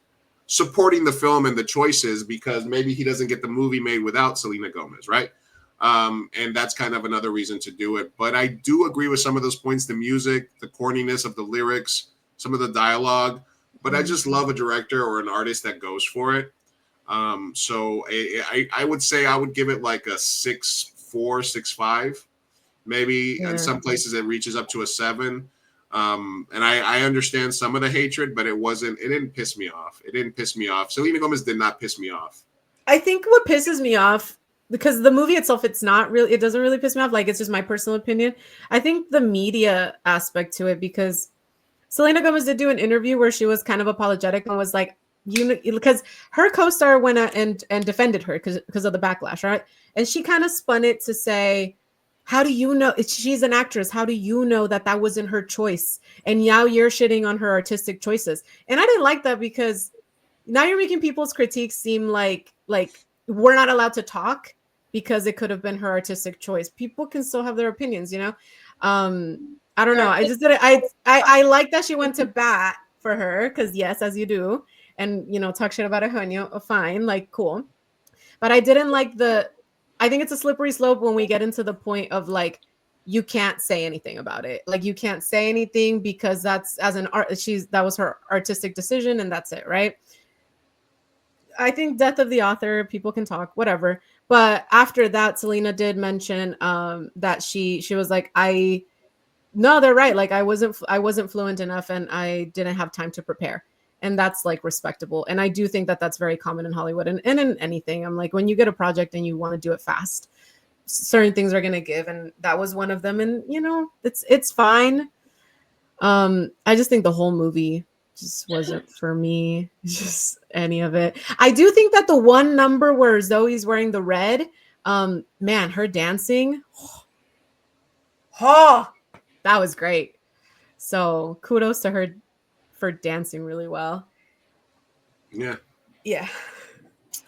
supporting the film and the choices, because maybe he doesn't get the movie made without Selena Gomez, right? And that's kind of another reason to do it. But I do agree with some of those points: the music, the corniness of the lyrics, some of the dialogue. But I just love a director or an artist that goes for it. So I would say I would give it like a 6.4, 6.5, maybe. In some places it reaches up to a 7. And I understand some of the hatred, but it didn't piss me off. It didn't piss me off. Selena Gomez did not piss me off. I think what pisses me off, because the movie itself, it doesn't really piss me off. Like, it's just my personal opinion. I think the media aspect to it, because Selena Gomez did do an interview where she was kind of apologetic and was like, because her co-star went out and defended her because of the backlash, right? And she kind of spun it to say, how do you know? She's an actress. How do you know that wasn't her choice? And now you're shitting on her artistic choices. And I didn't like that, because now you're making people's critiques seem like we're not allowed to talk because it could have been her artistic choice. People can still have their opinions, you know? I don't know. I just didn't. I like that she went to bat for her, because yes, as you do. And, talk shit about Eugenio, fine, like, cool. But I didn't like I think it's a slippery slope when we get into the point of, like, you can't say anything about it. Like, you can't say anything because that's, as an art, that was her artistic decision, and that's it, right? I think death of the author, people can talk, whatever. But after that, Selena did mention that she was like, no, they're right. Like, I wasn't fluent enough, and I didn't have time to prepare. And that's, like, respectable. And I do think that that's very common in Hollywood and in anything. I'm like, when you get a project and you want to do it fast, certain things are going to give. And that was one of them. And, it's fine. I just think the whole movie just wasn't for me, just any of it. I do think that the one number where Zoe's wearing the red, man, her dancing, that was great. So kudos to her for dancing really well. Yeah.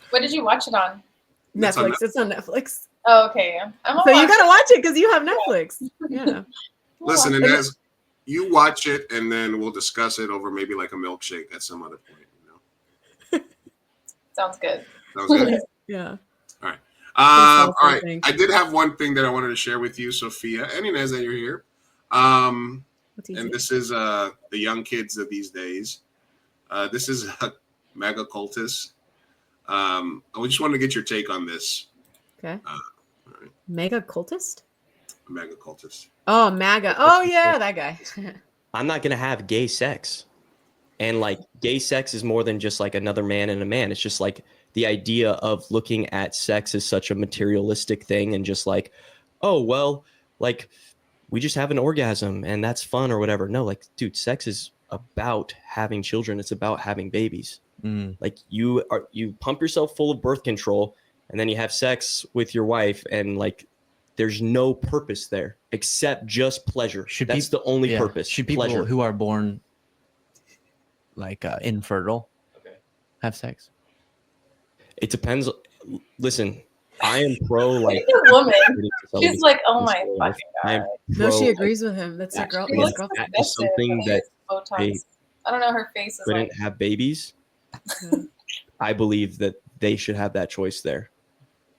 What did you watch it on? Netflix. It's on Netflix. Oh, okay. So you gotta watch it because you have Netflix. Yeah. Listen, Inez, you watch it, and then we'll discuss it over maybe like a milkshake at some other point. Sounds good. Sounds good. Yeah. All right. All right. I did have one thing that I wanted to share with you, Sophia, and Inez, that you're here. And this is the young kids of these days. This is a MAGA cultist. I just wanted to get your take on this. Okay. Right. MAGA cultist? MAGA cultist. Oh, MAGA. Oh, yeah, that guy. I'm not going to have gay sex. And, like, gay sex is more than just, like, another man and a man. It's just, like, the idea of looking at sex as such a materialistic thing and just, like, oh, well, like we just have an orgasm and that's fun or whatever. No, like, dude, sex is about having children. It's about having babies. Like you pump yourself full of birth control and then you have sex with your wife and like there's no purpose there except just pleasure. That's the only purpose. Should people pleasure. who are born like infertile have sex? It depends. Listen, I am pro like a woman. She's like, oh my fucking I am god. No, she pro, agrees with him. That's her girl. She His looks girlfriend. that is something that they I don't know. Her face is couldn't like. have babies. I believe that they should have that choice there.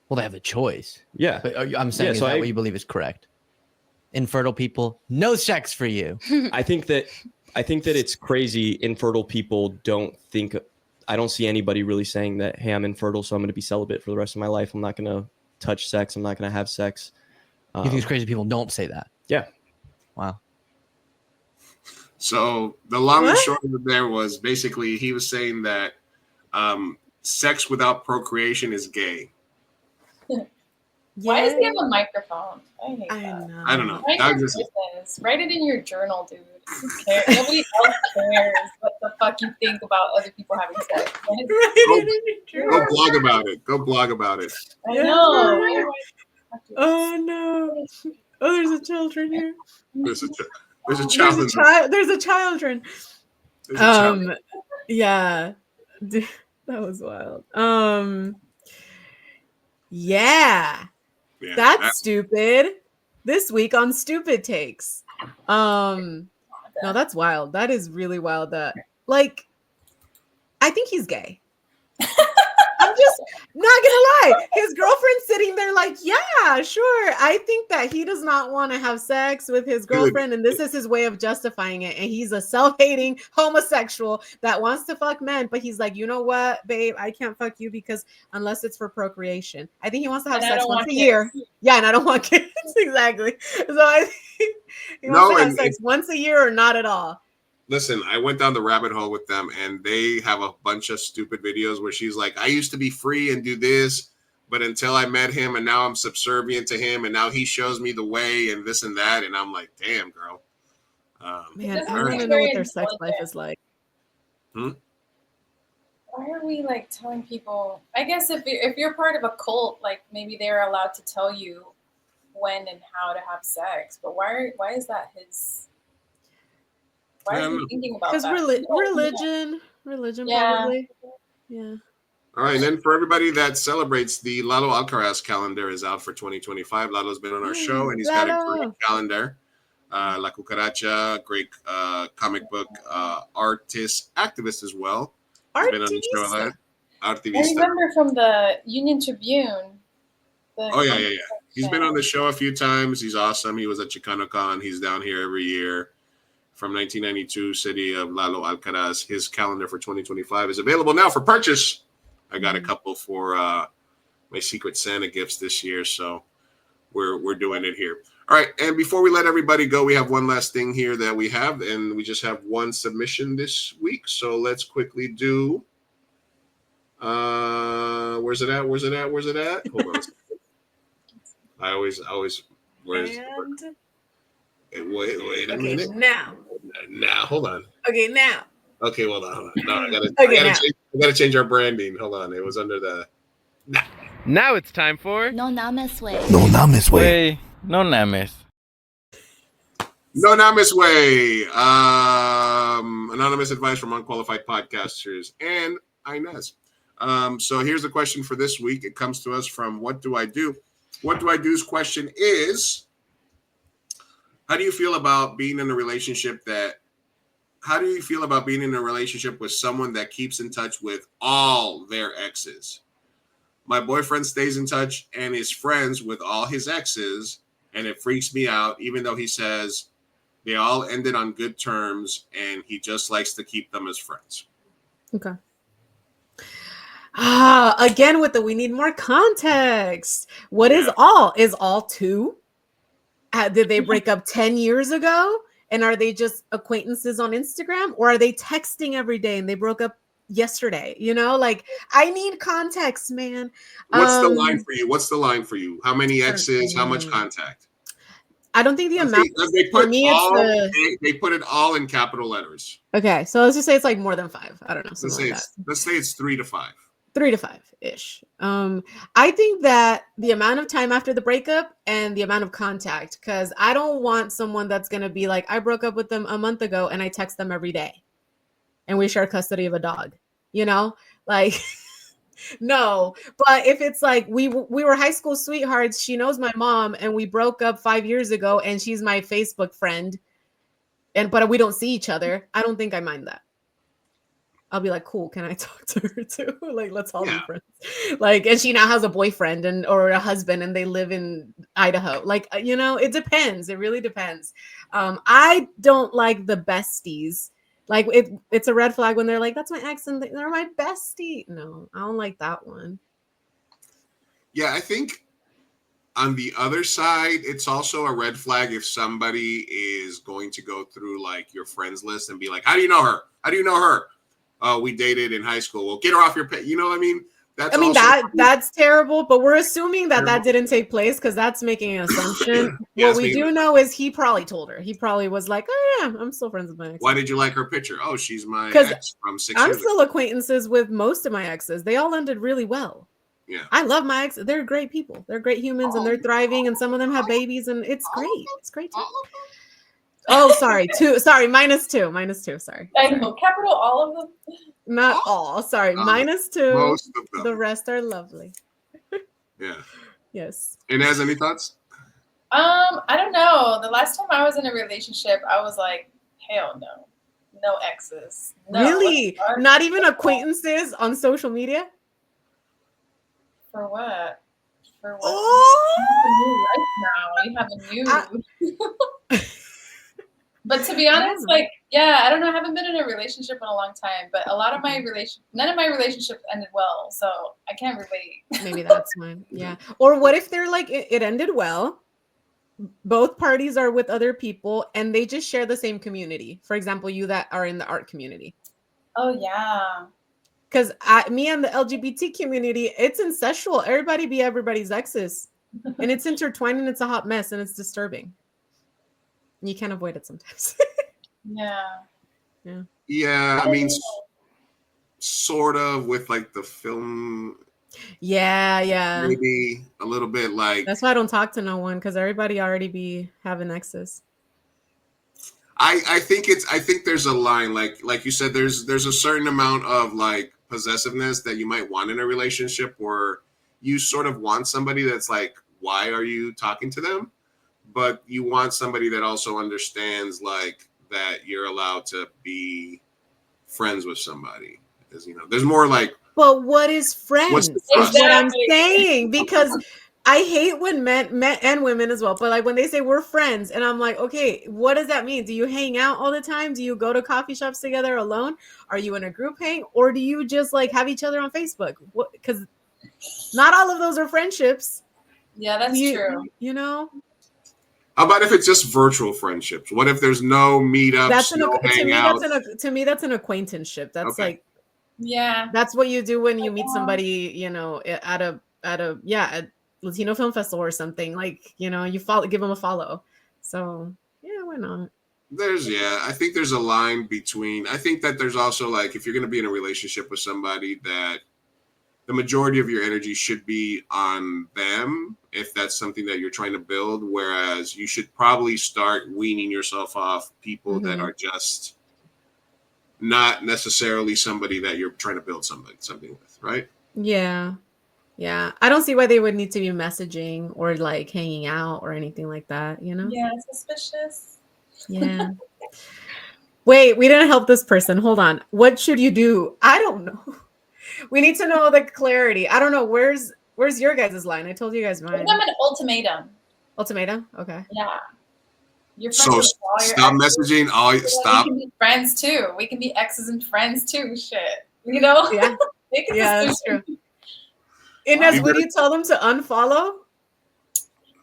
Well, they have a choice. Yeah, but I'm saying, is that what you believe is correct? Infertile people, no sex for you. I think that it's crazy. Infertile people don't think. I don't see anybody really saying that, hey, I'm infertile, so I'm going to be celibate for the rest of my life. I'm not going to touch sex. I'm not going to have sex. You think it's crazy people don't say that? Yeah. Wow. So the long and short of it there was basically he was saying that sex without procreation is gay. Why does he have a microphone? I hate that. know. I don't know. Write your business. Write it in your journal, dude. Who cares? Nobody else cares what the fuck you think about other people having sex. Go blog about it. Go blog about it. I know. Oh no! Oh, there's a children here. There's a child. There's a children. There's a child. Yeah, that was wild. Yeah. That's stupid. This week on Stupid Takes. No, that's wild. That is really wild. That like, I think he's gay. I'm just not gonna lie. His girlfriend's sitting there like, yeah, sure. I think that he does not want to have sex with his girlfriend, and this is his way of justifying it. And he's a self-hating homosexual that wants to fuck men, but he's like, you know what, babe, I can't fuck you because unless it's for procreation. I think he wants to have sex once a year. Yeah, and I don't want kids. Exactly. So I think he wants to have sex once a year or not at all. Listen, I went down the rabbit hole with them and they have a bunch of stupid videos where she's like, I used to be free and do this, but until I met him and now I'm subservient to him and now he shows me the way and this and that. And I'm like, damn, girl. Man, I want to know what their sex life is like. Why are we like telling people? I guess if you're part of a cult, like maybe they're allowed to tell you when and how to have sex. But why is that his? Why are you thinking about that? Because religion, probably. Yeah. All right, and then for everybody that celebrates, the Lalo Alcaraz calendar is out for 2025. Lalo's been on our show, and he's got a great calendar. La Cucaracha, great comic book artist, activist as well. He's been on the show. Activista. I remember from the Union Tribune. Oh, yeah. He's been on the show a few times. He's awesome. He was at ChicanoCon. He's down here every year. From 1992, city of Lalo Alcaraz. His calendar for 2025 is available now for purchase. I got a couple for my Secret Santa gifts this year, so we're doing it here. All right, and before we let everybody go, we have one last thing here that we have, and we just have one submission this week. So let's quickly do. Where's it at? Hold on. I always. Where's? Wait a minute. Now, hold on. Okay, now. Okay, hold on. No, I gotta change our branding. Hold on. It was under the. Now it's time for No Names Way. No Names Way. No Names. No Names Way. Anonymous advice from unqualified podcasters and Inez. So here's the question for this week. It comes to us from What Do I Do? What Do I Do's question is, how do you feel about being in a relationship with someone that keeps in touch with all their exes? My boyfriend stays in touch and is friends with all his exes, and it freaks me out, even though he says they all ended on good terms and he just likes to keep them as friends. Okay. Again with we need more context. What is all? Is all two? Did they break up 10 years ago? And are they just acquaintances on Instagram? Or are they texting every day and they broke up yesterday? You know, like, I need context, man. What's the line for you? How many exes? How much contact? I don't think the amount They for put me it's all the they put it all in capital letters. okay. So let's just say it's like more than 5. I don't know, something like that. Let's say it's 3 to 5. 3 to 5 ish. I think that the amount of time after the breakup and the amount of contact, because I don't want someone that's gonna be like, I broke up with them a month ago and I text them every day, and we share custody of a dog. You know, like. No, but if it's like we were high school sweethearts, she knows my mom, and we broke up 5 years ago, and she's my Facebook friend, but we don't see each other. I don't think I mind that. I'll be like, cool, can I talk to her too? Like, let's all be friends. Like, and she now has a boyfriend or a husband, and they live in Idaho. Like, it depends. It really depends. I don't like the besties. Like it's a red flag when they're like, that's my ex and they're my bestie. No, I don't like that one. Yeah, I think on the other side, it's also a red flag if somebody is going to go through like your friends list and be like, how do you know her? How do you know her? Oh, we dated in high school. Well, get her off your pet. You know what I mean? That's terrible, but we're assuming that didn't take place because that's making an assumption. What we do know is he probably told her. He probably was like, oh yeah, I'm still friends with my ex. Why did you like her picture? Oh, she's my ex from 6 years I'm still acquaintances with most of my exes. They all ended really well. Yeah. I love my ex. They're great people. They're great humans and they're thriving, and some of them have babies, and it's great. It's great too. Oh, sorry. Sorry, -2. -2. Sorry. I know. Capital all of them. Not all. Sorry. -2. Most of them. The rest are lovely. Yeah. Yes. Inez, any thoughts? I don't know. The last time I was in a relationship, I was like, hell no. No exes. No. Really? Not even acquaintances on social media? For what? For what? Oh! You have a new life now. You have a new. But to be honest, like, yeah, I don't know. I haven't been in a relationship in a long time, but none of my relationships ended well, so I can't relate. Maybe that's fine. Yeah. Or what if they're like, it ended well, both parties are with other people, and they just share the same community. For example, you that are in the art community. Oh, yeah. Because me and the LGBT community, it's incestual. Everybody be everybody's exes. And it's intertwined, and it's a hot mess, and it's disturbing. You can't avoid it sometimes. Yeah. Yeah, I mean, sort of with like the film. Yeah. Maybe a little bit like. That's why I don't talk to no one, because everybody already be having exes. I think there's a line, like you said, there's a certain amount of like possessiveness that you might want in a relationship, where you sort of want somebody that's like, why are you talking to them? But you want somebody that also understands like that you're allowed to be friends with somebody. Because there's more like. But what is friends? Is what I'm saying, because I hate when men and women as well, but like when they say we're friends, and I'm like, okay, what does that mean? Do you hang out all the time? Do you go to coffee shops together alone? Are you in a group hang, or do you just like have each other on Facebook? Because not all of those are friendships. Yeah, that's true. You know. How about if it's just virtual friendships? What if there's no meetups, no hangouts? To me, that's an acquaintanceship. That's like, yeah, that's what you do when you meet somebody, at a Latino Film Festival or something. Like, you give them a follow. So yeah, why not? I think there's a line between. I think that there's also like, if you're going to be in a relationship with somebody, that the majority of your energy should be on them if that's something that you're trying to build, whereas you should probably start weaning yourself off people that are just not necessarily somebody that you're trying to build something with, right? Yeah. I don't see why they would need to be messaging or like hanging out or anything like that, Yeah, suspicious. Yeah. Wait, we didn't help this person. Hold on. What should you do? I don't know. We need to know the clarity. I don't know. Where's your guys' line? I told you guys mine. Give them an ultimatum. Ultimatum? Okay. Yeah. Your friends so stop messaging. Stop. We can be friends too. We can be exes and friends too. Shit. Yeah. Yeah, that's true. Inez, would you tell them to unfollow?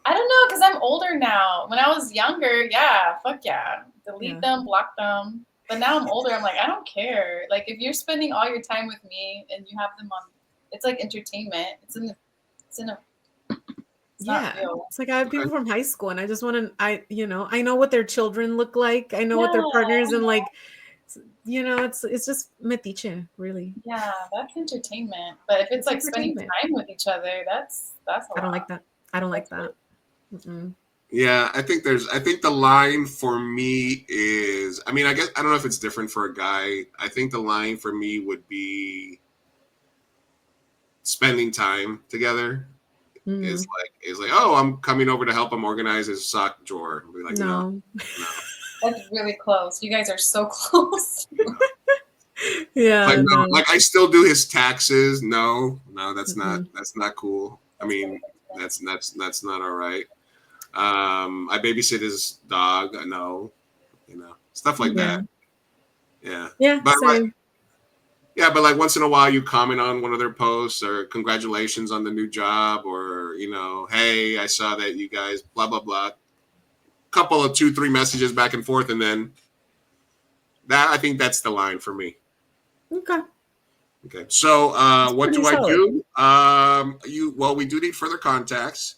I don't know, because I'm older now. When I was younger, yeah, fuck yeah. Delete them, block them. But now I'm older, I'm like, I don't care. Like, if you're spending all your time with me and you have them on, it's like entertainment. It's in a Yeah, real. it's like I have people from high school, and I just want to. I know what their children look like. I know what their partners and like. It's just metiche, really. Yeah, that's entertainment. But if it's like spending entertainment. time with each other, that's a I don't lot. like that. I don't like that. Mm-mm. Yeah, I think the line for me is, I mean, I guess, I don't know if it's different for a guy. I think the line for me would be spending time together. Is like, oh, I'm coming over to help him organize his sock drawer. I'll be like, no. That's really close. You guys are so close. Yeah. Like, no, No. like I still do his taxes. No, that's not cool. I mean, that's not all right. I babysit his dog. No, stuff like that. Yeah. Yeah. But Same. but like once in a while you comment on one of their posts or congratulations on the new job, or hey, I saw that you guys blah blah blah. Couple of 2-3 messages back and forth, and then I think that's the line for me. Okay. So what do I do? We do need further contacts,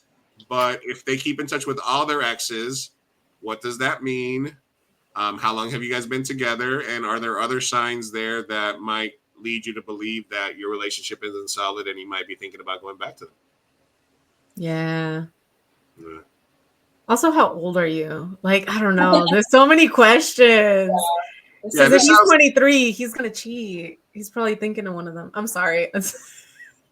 but if they keep in touch with all their exes, what does that mean? How long have you guys been together? And are there other signs there that might lead you to believe that your relationship isn't solid and you might be thinking about going back to them? Yeah. Also, how old are you? Like, I don't know. There's so many questions. Because if he's 23, he's going to cheat. He's probably thinking of one of them. I'm sorry.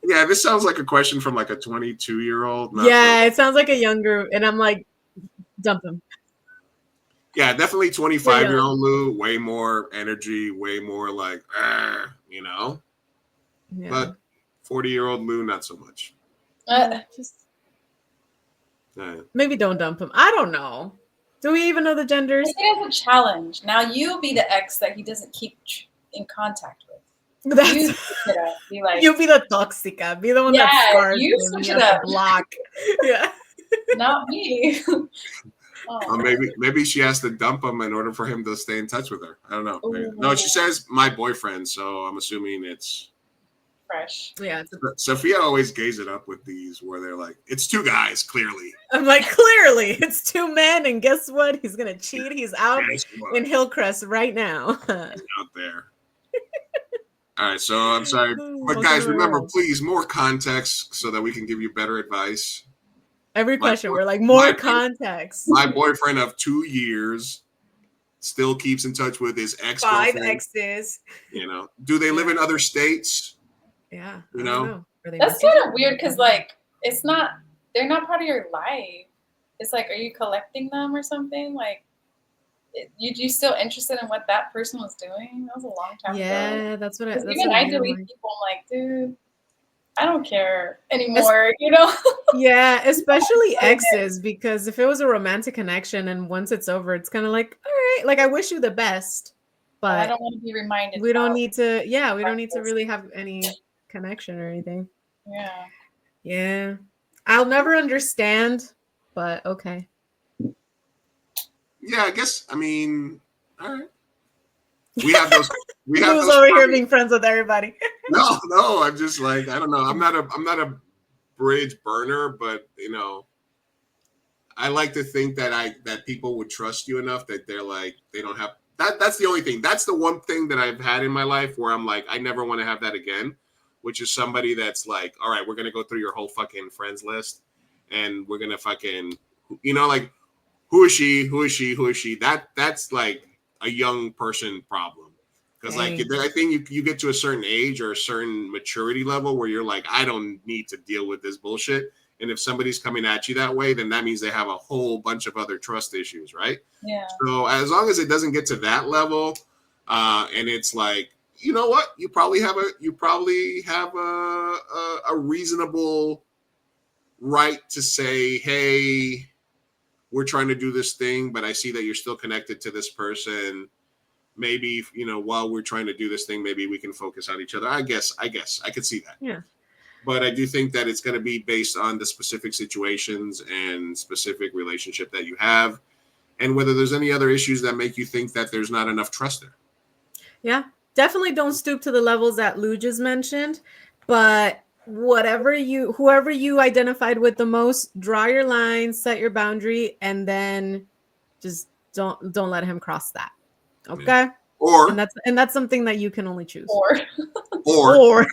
Yeah, this sounds like a question from like a 22-year-old. Yeah, it sounds like a younger, and I'm like, dump him. Yeah, definitely 25-year-old Lou, way more energy, way more like, Yeah. But 40-year-old Lou, not so much. Maybe don't dump him. I don't know. Do we even know the genders? I think it's a challenge. Now you be the ex that he doesn't keep in contact with. You be the toxica. Be the one that scars you him. switch You it have to up. block. Yeah. Not me. Or maybe she has to dump him in order for him to stay in touch with her. I don't know. No, she says my boyfriend, so I'm assuming it's fresh. Yeah. Sophia always gays it up with these where they're like, it's 2 guys, clearly. I'm like, clearly, it's 2 men, and guess what? He's gonna cheat. He's out in Hillcrest right now. He's out there. All right, so I'm sorry, but guys, remember, please, more context so that we can give you better advice. Every question, we're like, more context. My boyfriend of 2 years still keeps in touch with his ex-girlfriend. 5 exes. Do they live in other states? Yeah. That's kind of weird because like they're not part of your life. It's like, are you collecting them or something? Like, you still interested in what that person was doing? That was a long time ago. Yeah, that's what I delete people. I'm like, dude, I don't care anymore, Yeah, especially exes, because if it was a romantic connection and once it's over, it's kind of like, all right, like I wish you the best, but I don't want to be reminded. We don't need to really have any connection or anything. Yeah. Yeah. I'll never understand, but okay. Yeah, I guess. I mean, all right. We have those. Who's over here being friends with everybody? No. I'm just like, I don't know. I'm not a bridge burner, but I like to think that people would trust you enough that they're like, they don't have that. That's the only thing. That's the one thing that I've had in my life where I'm like, I never want to have that again. Which is somebody that's like, all right, we're gonna go through your whole fucking friends list, and we're gonna fucking, like, who is she? Who is she? Who is she? That's like a young person problem, because like I think you get to a certain age or a certain maturity level where you're like, I don't need to deal with this bullshit. And if somebody's coming at you that way, then that means they have a whole bunch of other trust issues, right? Yeah. So as long as it doesn't get to that level, and it's like, you know what? You probably have a reasonable right to say, hey, we're trying to do this thing, but I see that you're still connected to this person. Maybe, while we're trying to do this thing, maybe we can focus on each other. I guess I could see that. Yeah. But I do think that it's going to be based on the specific situations and specific relationship that you have, and whether there's any other issues that make you think that there's not enough trust there. Yeah. Definitely don't stoop to the levels that Lou just mentioned, but whoever you identified with the most, draw your line, set your boundary, and then just don't let him cross that. Okay. Or and that's something that you can only choose. Or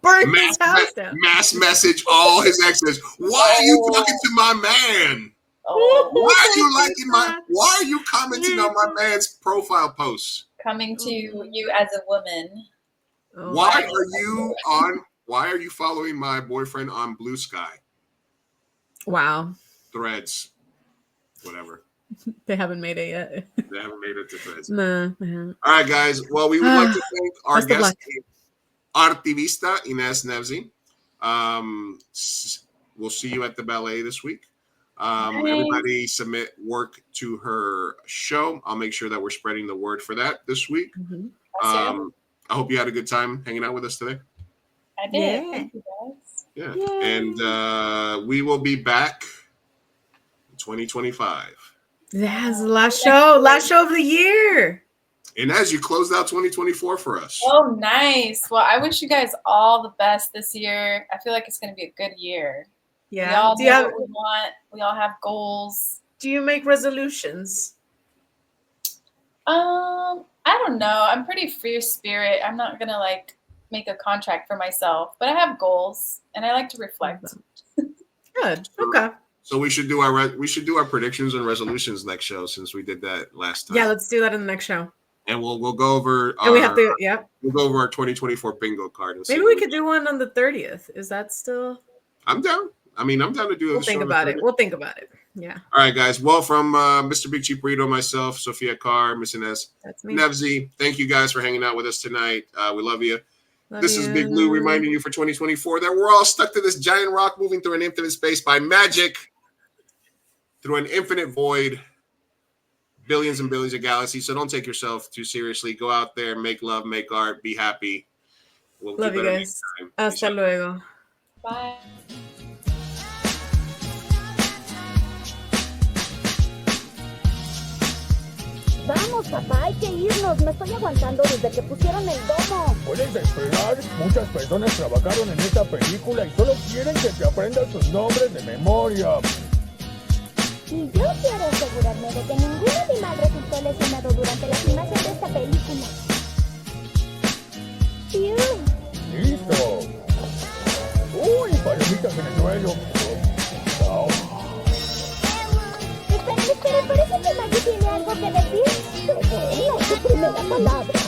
burn his house down. Mass message all his exes. Why are you talking to my man? Why are you liking why are you commenting on my man's profile posts? Coming to you as a woman. Why are you following my boyfriend on Blue Sky? Wow. Threads. Whatever. They haven't made it yet. They haven't made it to Threads. No. All right, guys. Well, we would like to thank our guest, Activista Ines Nefzi. We'll see you at the ballet this week. Everybody submit work to her show. I'll make sure that we're spreading the word for that this week. I hope you had a good time hanging out with us today. I did. Yeah. Thank you guys. Yeah. Yay. And we will be back in 2025. That's the last show of the year. And as you closed out 2024 for us. Oh, nice. Well, I wish you guys all the best this year. I feel like it's going to be a good year. Yeah. We all know what we want. We all have goals. Do you make resolutions? I don't know. I'm pretty free spirit. I'm not going to make a contract for myself, but I have goals and I like to reflect. Good. Okay. So we should do our predictions and resolutions next show since we did that last time. Yeah, let's do that in the next show. And we'll go over we'll go over our 2024 bingo card. And maybe we could do one on the 30th. Is that still? I'm down. I mean, I'm down to do it. We'll think about it. We'll think about it. Yeah. All right, guys. Well, from Mr. Big Cheap Burrito, myself, Sophia Carr, Miss Inez Nefzi, thank you guys for hanging out with us tonight. We love you. This is Big Blue reminding you for 2024 that we're all stuck to this giant rock moving through an infinite space by magic through an infinite void, billions and billions of galaxies. So don't take yourself too seriously. Go out there, make love, make art, be happy. We'll love you guys. Hasta luego. Bye. Vamos, papá, hay que irnos. Me estoy aguantando desde que pusieron el domo. Puedes esperar. Muchas personas trabajaron en esta película y solo quieren que te aprendas sus nombres de memoria. Y yo quiero asegurarme de que ningún animal resultó lesionado durante la filmación de esta película. ¡Listo! ¡Uy, palomitas en el suelo! Espera, parece que Maggie tiene algo que decir. No es su primera palabra.